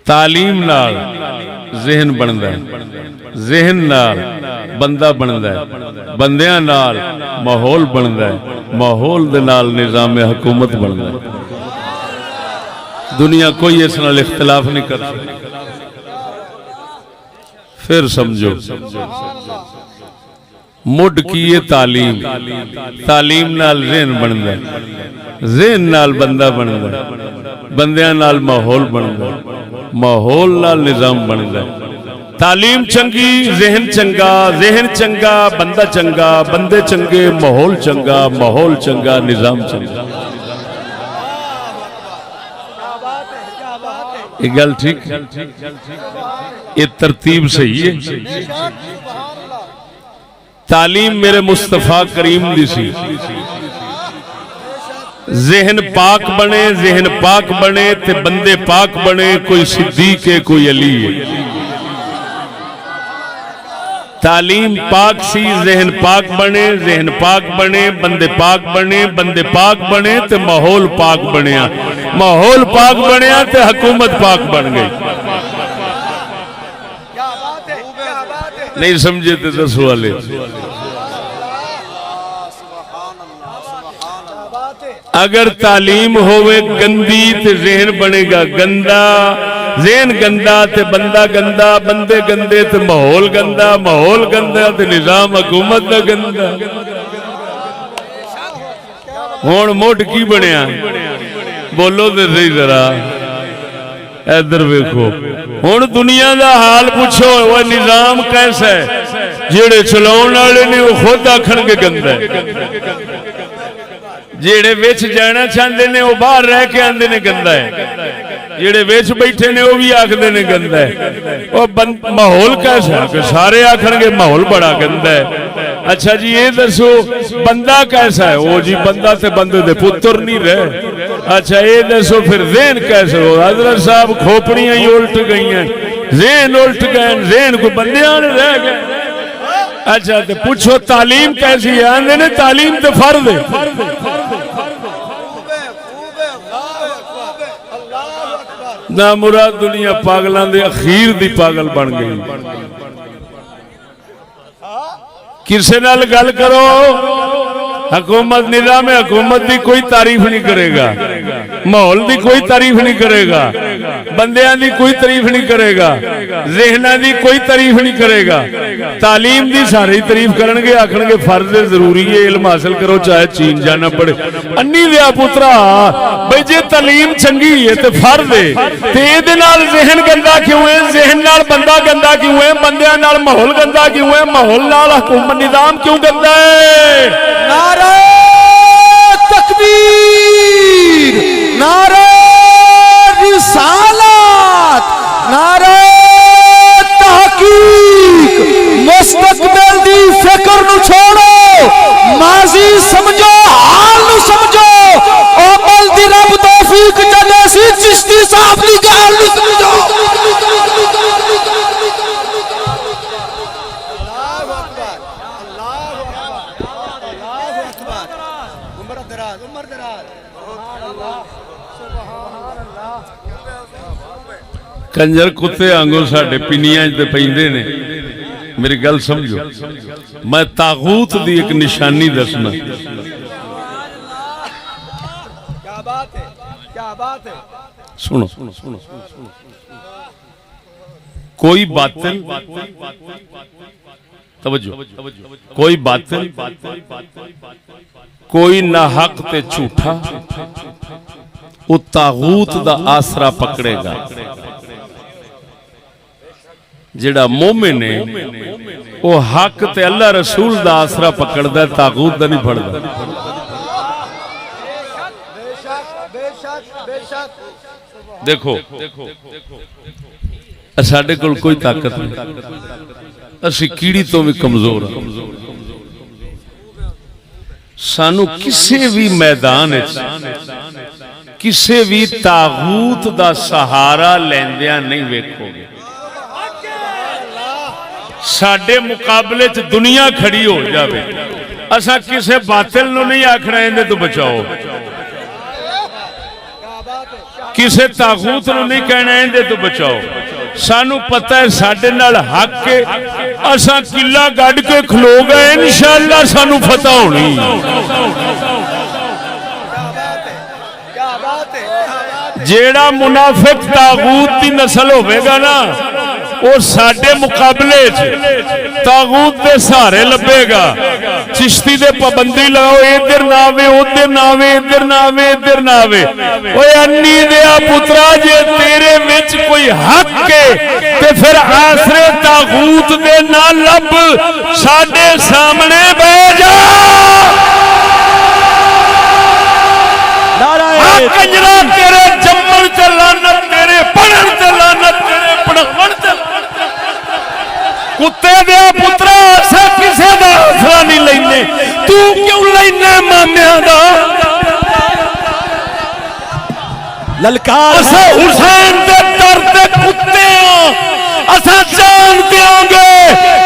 तालीम नाल जहन बनता है, जहन नाल बंदा बनता है, बंदियां नाल माहौल बनता है, माहौल दे नाल निज़ाम हुकूमत बनता है। दुनिया कोई इस नाल इख्तिलाफ नहीं कर सकती। फिर समझो मुड की ये तालीम, तालीम नाल ज़हन बनता है, ज़हन नाल बंदा बनता है, बंदियां नाल माहौल बनता है, माहौल नाल निज़ाम बनता है। तालीम चंगी, ज़हन चंगा, ज़हन चंगा, बंदा चंगा, बंदे चंगे, माहौल चंगा, माहौल चंगा, निज़ाम चंगा। ये गल ठीक, ये तरतीब सही है। तालीम मेरे मुस्तफा करीम दी सी। जहन पाक बने, जहन पाक बने ते बंदे पाक बने, कोई सिद्दीक है कोई अली है। तालीम पाक सी, जहन पाक बने, जहन पाक बने, बंदे पाक बने, बंदे पाक बने ते माहौल पाक बनया, माहौल पाक बनया ते हुकूमत पाक बन गई। नहीं समझे तो दसो वाले। अगर तालीम होवे गंदी तो जहन बनेगा गंदा, जहन गंदा तो बंदा गंदा, बंदे गंदे तो माहौल गंदा, माहौल गंदा तो निजाम हुकूमत का गंदा। हुण मुठ की बनया बोलो तो सही जरा, इधर वेखो। हुण दुनिया का हाल पूछो, वह निजाम कैसा है? जेड़े चलाउण वाले ने वो खुद आखणगे गंदा है, जेड़े विच जाना चाहते ने वो बाहर रह के आंदे ने गंदा है, जेड़े विच बैठे ने वो भी आखदे ने गंदा है। और माहौल कैसा है? कि सारे आखणगे माहौल बड़ा गंदा है। अच्छा जी ये दसो बंदा कैसा है? वो जी बंदा ते बंदे दे पुत्र नहीं रहे। अच्छा ये दसो फिर ज़हन कैसे हो? हज़रत साहब खोपड़ियां ही उल्ट गई हैं, ज़हन उल्ट गए, ज़हन को बंदियां रह गए। अच्छा तो पूछो तालीम कैसी है? आंदे ने तालीम तो फर्ज है। ना मुराद दुनिया पागलों के अखीर दी पागल बन गई। किसी नाल गल करो, हुकूमत निजाम हुकूमत की कोई तारीफ नहीं करेगा, माहौल की कोई तारीफ नहीं करेगा, बंदियां की कोई तारीफ नहीं करेगा, ज़हना की कोई तारीफ नहीं करेगा। तालीम की सारी तारीफ करेंगे, आखणगे फर्ज है, जरूरी है, इल्म हासिल करो चाहे चीन जाना पड़े। अन्नी दिया पुत्रा भाई जे तालीम चंगी है तो फर्ज है, ते इहदे नाल ज़हन गंदा क्यों है? ज़हन नाल बंदा गंदा क्यों है? बंदियां नाल माहौल गंदा क्यों है? माहौल नाल हुकूमत निजाम क्यों गंदा है? नारे तकबीर, नारे रिसालत, नारे तहकीक। मुस्तकबिल दी फिक्र नु छोड़ो, माजी समझो, हाल नु समझो। ओ बल दी रब तौफीक जदे सी चिश्ती साहब दी गल नु समझो। कंजर कुत्ते आंगो साडे पिनियां च पैंदे ने। मेरी गल समझो, मैं तागूत दी एक निशानी दसना। क्या बात है, क्या बात है। सुनो, कोई बातिल, तवज्जो, कोई बातिल, कोई नाहक ते झूठा वो तागूत दा आसरा पकड़ेगा। जेड़ा मोमिन है वो हक ते अल्लाह रसूल दा आसरा पकड़दा, तागूत दा नहीं फड़दा। देखो साडे कोल कोई ताकत नहीं, असी कीड़ी तो भी कमजोर हां। सानू किसी भी मैदान किसी भी तागूत दा सहारा लेंदियां नहीं वेखोगे। साडे मुकाबले च दुनिया खड़ी हो जावे, असा किसी बातिल नूं नहीं आखना इहदे तो बचाओ। किसे ताकूत नूं नहीं कहना इहदे तो बचाओ। सानू पता है साडे नाल हक के असां किला गढ़ के खलो गए इंशाअल्लाह सानू फतह होनी। जेड़ा मुनाफिक तागूत की नस्ल होवेगा ना वो साडे मुकाबले तागूत के सहारे लभेगा। चिश्ती दे पाबंदी लगाओ इधर ना आवे उधर ना आवे इधर ना आवे इधर ना आवे। ओए अन्नी दिया पुत्रा जे तेरे विच कोई हक है ते फिर आसरे तागूत दे ना लब साडे सामने बह जा। कंजरा तेरे जम्मन ते लानत तेरे पढ़न ते लानत तेरे पढ़ावन ते कुत्ते दे पुत्रा असा किसे दा आसरा नहीं लेने। तू क्यों लेने मामिया दा ललकार असा हुसैन दे दर दे कुत्ते असा जान देंगे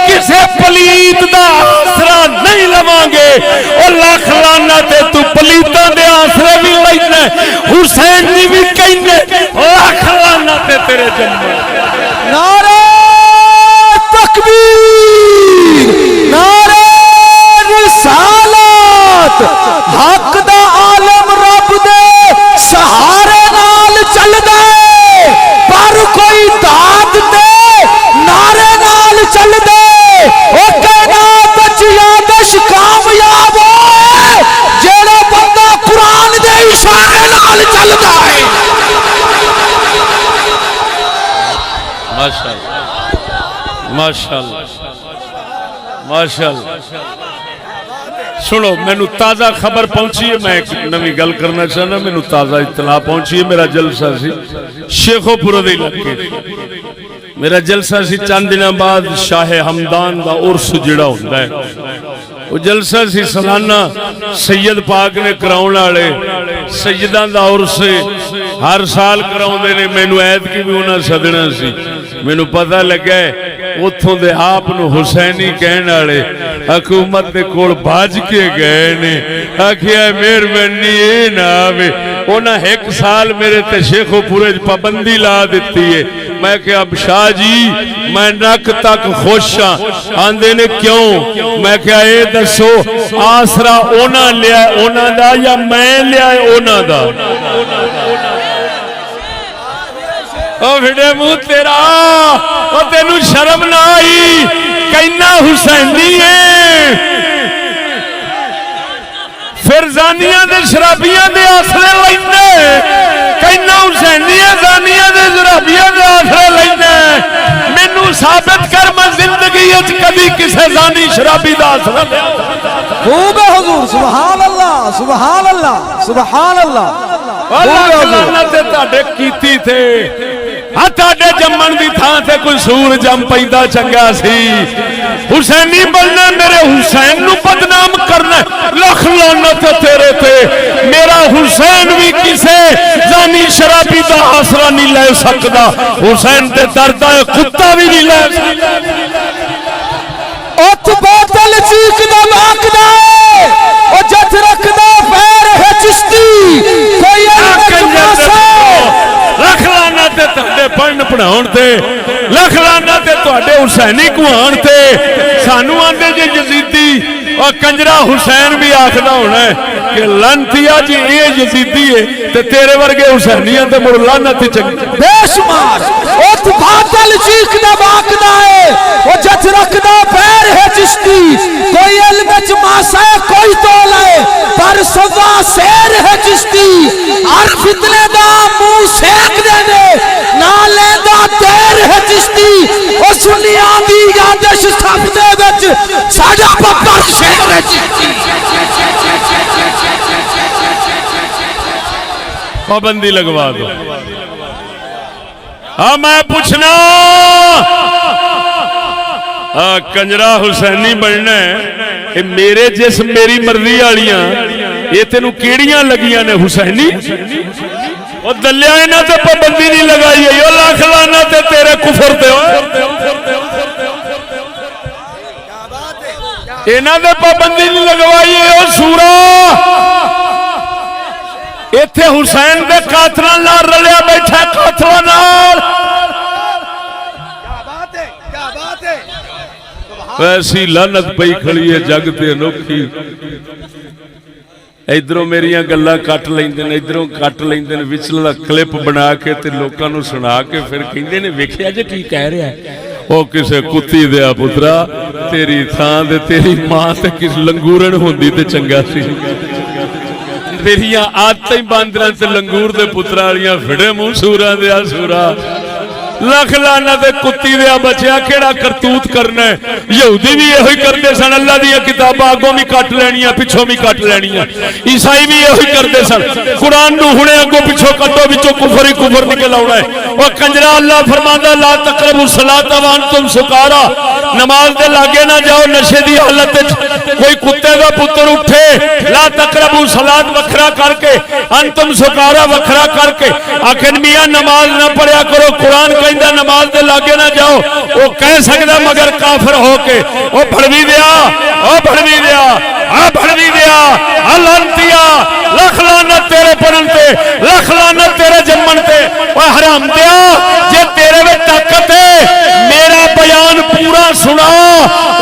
किसे पलीत दा आसरा नहीं लवांगे। और लाख लाना ते तू पलीता दे आसरे भी लेने हुसैन जी भी कहने लाख लाना ते तेरे जन्म। नारे तकबीर नारे रिसालत हक दा आलम रब दे सहारे नाल चलदा पर कोई दाद दे नारे नाल चलदा ओ कायनात च यादश कामयाब होए जेड़ा बंदा कुरान दे इशारे नाल चलदा है। माशाअल्लाह माशाअल्लाह माशाअल्लाह। सुनो मैनू ताज़ा खबर पहुंची है, मैं एक नवी गल करना चाहना। मैनू ताज़ा इतला पहुंची है, मेरा जलसा सी शेखोपुर दे इलाके मेरा जलसा सी। चंद दिन बाद शाह हमदान का उर्स जिहड़ा हुंदा है वो जलसा सी सालाना सैयद पाक ने कराउण वाले सैयदां दा उर्स हर साल कराउंदे ने। मैनू ऐतकी भी उन्हां सदना सी। मैनू पता लगा उथों दे आप नूं हुसैनी कहण वाले हुकूमत दे कोल भज के गए ने। आखिया मेहरबानी ए ना आवे। उन्हां एक साल मेरे ते शेखोपुरे पाबंदी ला दित्ती है। मैं क्या शाह जी मैं नक तक खुश हाँ। आंदे ने क्यों? मैं क्या ये दसो आसरा ओना लिया ओना दा या मैं लिया ओना दा? ओ भिड़े मुंह तेरा ओ तेनू शर्म ना आई कहना हुसैनी है। फिर जानिया दे शराबिया दे आसरे लेने कहना हुसैनी है। जानिया दे शराबिया दे आसरे लेने मैनू साबित कर मैं जिंदगी कभी किसी जानी शराबी का आसरा लिया। खूब है हुजूर सुभान अल्लाह सुभान अल्लाह सुभान अल्लाह। कीती थे ताडे जम्मन की थां से कोई सूर जम पैदा चंगा सी। हुसैनी बनना मेरे हुसैन नू बदनाम करना लख लानत तेरे ते। मेरा हुसैन भी किसे जानी शराबी का आसरा नहीं ले सकता। हुसैन ते दर्द कुत्ता भी नहीं ले सकता। उठ बोतल चीकदा माकदा ओ जथ रखदा पैर है चिश्ती कोई लख लाना ते तुहाडे पढ़न पढ़ाउण ते लख लाना ते तुहाडे हुसैनी कुहाण ते। सानू आंदे जे यजीदी और कंजरा हुसैन भी आखदा होना है कि लनतिया जी ये यजीदी है ते तेरे वर्गे हुसैनियां ते मुड़ लानत चंगी बेशुमार। उठ बोतल चीकदा माकदा है ओ जथ रखदा पैर है चिश्ती कोई इल्म च मासा कोई तोल है पर सवा शेर है चिश्ती। हर फितने दा मुंह सेक देने ना लेंदा देर है चिश्ती। ओ सुनिया दी यादश सब दे विच साडा बब्बर शेर है चिश्ती। पाबंदी लगवा दो। हाँ मैं पूछना कंजरा हुसैनी बनना है मेरे जिस मेरी मर्जी वालियां ये तेनू केड़ियां लगियां ने हुसैनी? और दलिया इन्हां ते पाबंदी नहीं लगाई है। लाख लाना ते तेरे कुफर ते इन्हां ते पाबंदी नहीं लगवाई है। सूरा इत्थे हुसैन दे कातलां नाल रलिया बैठा कातलां नाल। क्या बात है, क्या बात है। ऐसी लानत पई खड़ी है जग ते अनोखी। इधरों मेरियां गल्लां कट लैंदे ने, इधरों कट लैंदे ने, विचला क्लिप बना के ते लोकां नूं सुना के फिर कहिंदे ने वेखिया जे की कह रहा है। ओ किसे कुत्ती दिया पुत्रा तेरी थां ते तेरी मां ते किस लंगूरन होंदी ते चंगा सी। तेरियां आदतां ही बांदरां ते लंगूर दे पुत्रा वालियां फिड़े मूंह सूरां दे सूरा। लख लाना ते कुत्ती दिया बचिया केड़ा करतूत करना है। यहूदी भी यही करते सन, अल्लाह दी किताबां अगों भी कट लैनियां पिछों भी कट लैनियां। ईसाई भी यही करते सन, कुरान नूं हुणे अगों पिछों कटो, विचों कुफर ही कुफर निकल आउणा है। ओ कंजरा अल्लाह फरमांदा ला तकरबु सलात व अंतुम सुकारा, नमाज दे लागे ना जाओ नशे दी हालत विच। कोई कुत्ते दा पुत्र उठे ला तकरबु सलात वखरा करके, अंतुम सुकारा वखरा करके आखिर मियां नमाज ना पढ़िया करो, कुरान नमाज दे लागे ना जाओ। वो कह सकता मगर काफिर होके ओ भड़वी दिया, ओ भड़वी दिया, आ भड़वी दिया, आ लानतिया, लख लानत तेरे पढ़न ते, लख लानत तेरे जम्मन ते। ओ हराम दिया जे तेरे में ताकत है मेरा बयान पूरा सुना।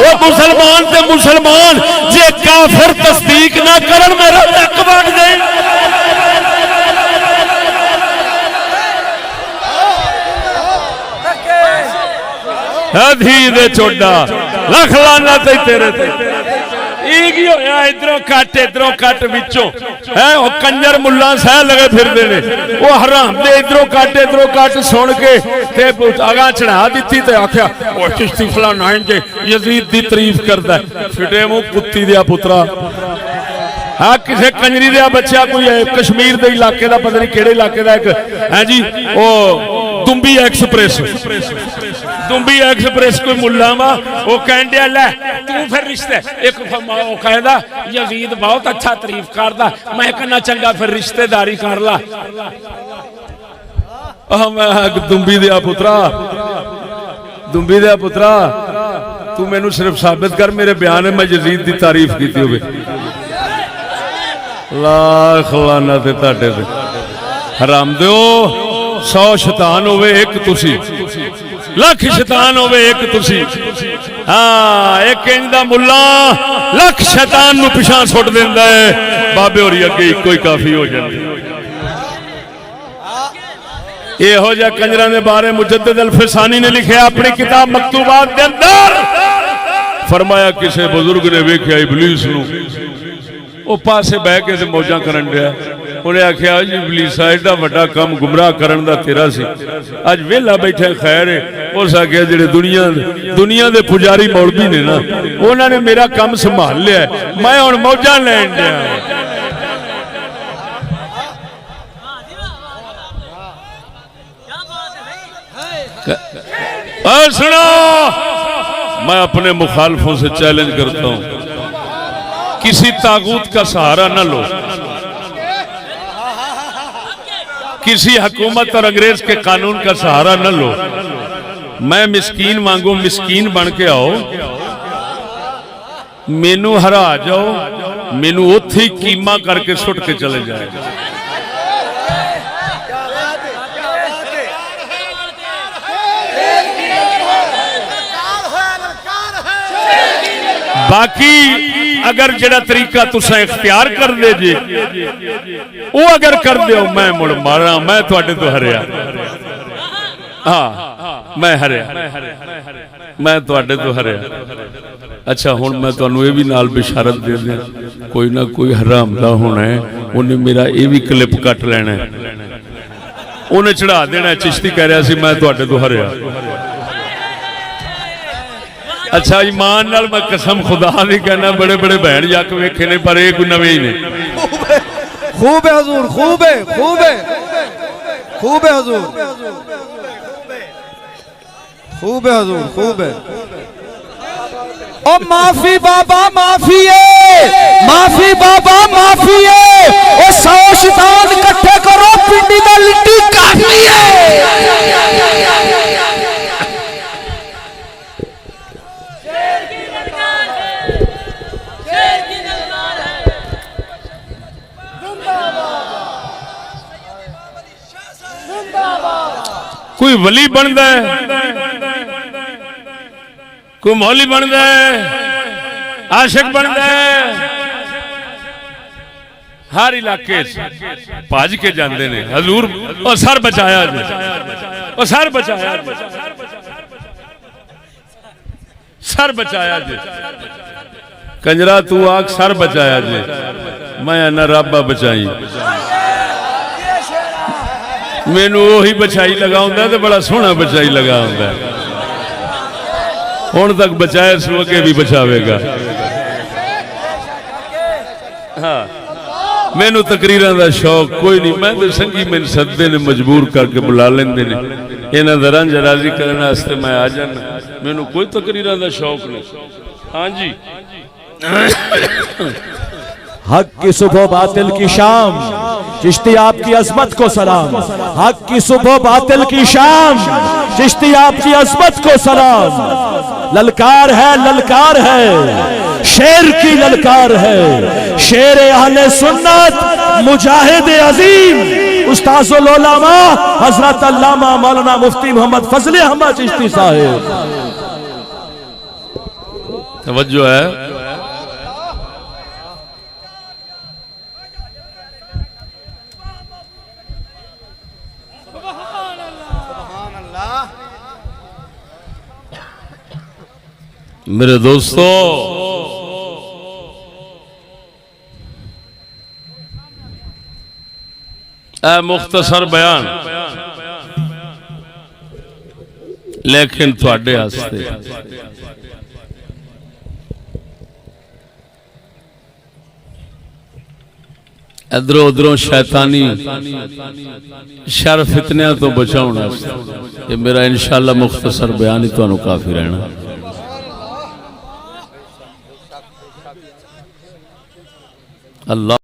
ओ मुसलमान ते मुसलमान जे काफिर तस्दीक ना करन मेरा तक बढ़ जाए। दे चोडा लख लाना तेरे ते इधरों कट विचों है कंजर मुल्ला सह लगे फिरदे ने। वो हराम दे इधरों कट सुन के ते अगा चढ़ा दी ते आख्या ओ चिश्ती फलाना इंज यजीद दी तारीफ करदा है। फिटे मुंह कुत्ती दिया पुत्रा। हाँ किसी कंजरी दिया बच्चा कोई कश्मीर के इलाके का पता नहीं केड़े इलाके का एक है जी वो दुंबी एक्सप्रेस कोई मुल्ला वा वो कहंदे लै तू फिर रिश्ते एक कहदा यजीद बहुत अच्छा तारीफ करदा, मैं कहना चंगा फिर रिश्तेदारी कर ला। मैं दुंबी दिया पुत्रा तू मैनू सिर्फ साबित कर मेरे बयान में मैं यजीद की तारीफ की होवे। लाख लाना ते ताडे ते हराम दिओ 100 शैतान होवे एक तुसी, लख शैतान होवे एक तुसी। हाँ एक इंदा मुल्ला लख शैतान नू पिछा सुट देंदा है, बाबे होरी अगे इको ही काफी हो जांदे। इहो जिहा कंजरां दे बारे मुजद्दिद अल फिसानी ने लिखिया अपनी किताब मकतूबात दे अंदर, फरमाया किसी बुजुर्ग ने वेख्या इबलीस नू वो पासे बह के मौजा करन दिया। उन्हें आख्या जी इबलीसा एडा वड्डा काम गुमराह करन दा तेरा सी, अज वेला बैठा खैर है। उस आख्या जिहड़े दुनिया दे पुजारी मौलवी ने ना उन्होंने मेरा काम संभाल लिया, मैं हुण मौजा लैन दिया। सुनो मैं अपने मुखालफों से चैलेंज करता हूं, किसी तागूत का सहारा न लो, किसी हुकूमत और अंग्रेज के कानून का सहारा न लो। मैं मिस्कीन मांगू मिस्कीन बन के आओ, मेनू हरा जाओ, मेनू उत्थे ही कीमा करके सुट के चले जाएगा। बाकी अगर जड़ा तरीका तुसा इख्तियार कर दे जे वो अगर कर दो मैं मुड़ मारा, मैं तुहाडे तो हरिया। हाँ मैं हरिया, मैं तुहाडे तो हरिया। अच्छा हुण मैं तुहानू ये भी नाल बिशारत दे दियां, कोई ना कोई हरामदा होना है, उन्हें मेरा ये भी क्लिप कट लेना है, उन्हें चढ़ा देना। चिश्ती कह रहा सी मैं तुहाडे तो हरिया। अच्छा ईमान नाल मैं कसम खुदा दी कहना बड़े बड़े बहन जक वेखे ने पर ये कोई नवे ही ने। खूब है हुजूर, खूब है, खूब है, खूब है हुजूर, खूब है हुजूर, खूब है। ओ माफी बाबा माफी है, माफी बाबा माफी है। ओ 100 शैतान इकट्ठे करो, पिंडी दा लिट्टी काफी है। कोई वली बनता है, कोई मौली बनता है, आशिक बनता है। हर इलाके भज के जाते हैं हजूर और सर बचाया जी, और सर बचाया जी, सर बचाया जी। कंजरा तू आख सर बचाया जी, मैं ना रब्बा बचाई। मैनू ओही बचाई लगा तो बड़ा सोहना बचाई लगा हुण तक बचाया सू अगे भी बचावेगा। हाँ मैनू तकरीरां दा शौक कोई नहीं, मैं तो संगी मैनू सददे ने मजबूर करके बुला लेंदे ने, इन्हां दा रंज राजी करने वास्ते मैं आ जाना, मैनू कोई तकरीरां दा शौक नहीं। हाँ जी हक की सुबह बातिल की शाम, चिश्ती आपकी अजमत को सलाम। हक की सुबह बातिल की शाम, चिश्ती आपकी अजमत को सलाम। ललकार है शेर की ललकार है, शेर अहले सुन्नत मुजाहिद अजीम उस्ताजुल उलमा हजरत अल्लामा मौलाना मुफ्ती मोहम्मद फजल अहमद चिश्ती साहिब। तवज्जो है। मेरे दोस्तों ए मुख्तसर बयान लेकिन तुहाडे वास्ते इधरों उधरों शैतानी शर फितनिया तो बचाने ये मेरा इंशाअल्लाह मुख्तसर बयान ही तुहानू काफी रहना। अल्लाह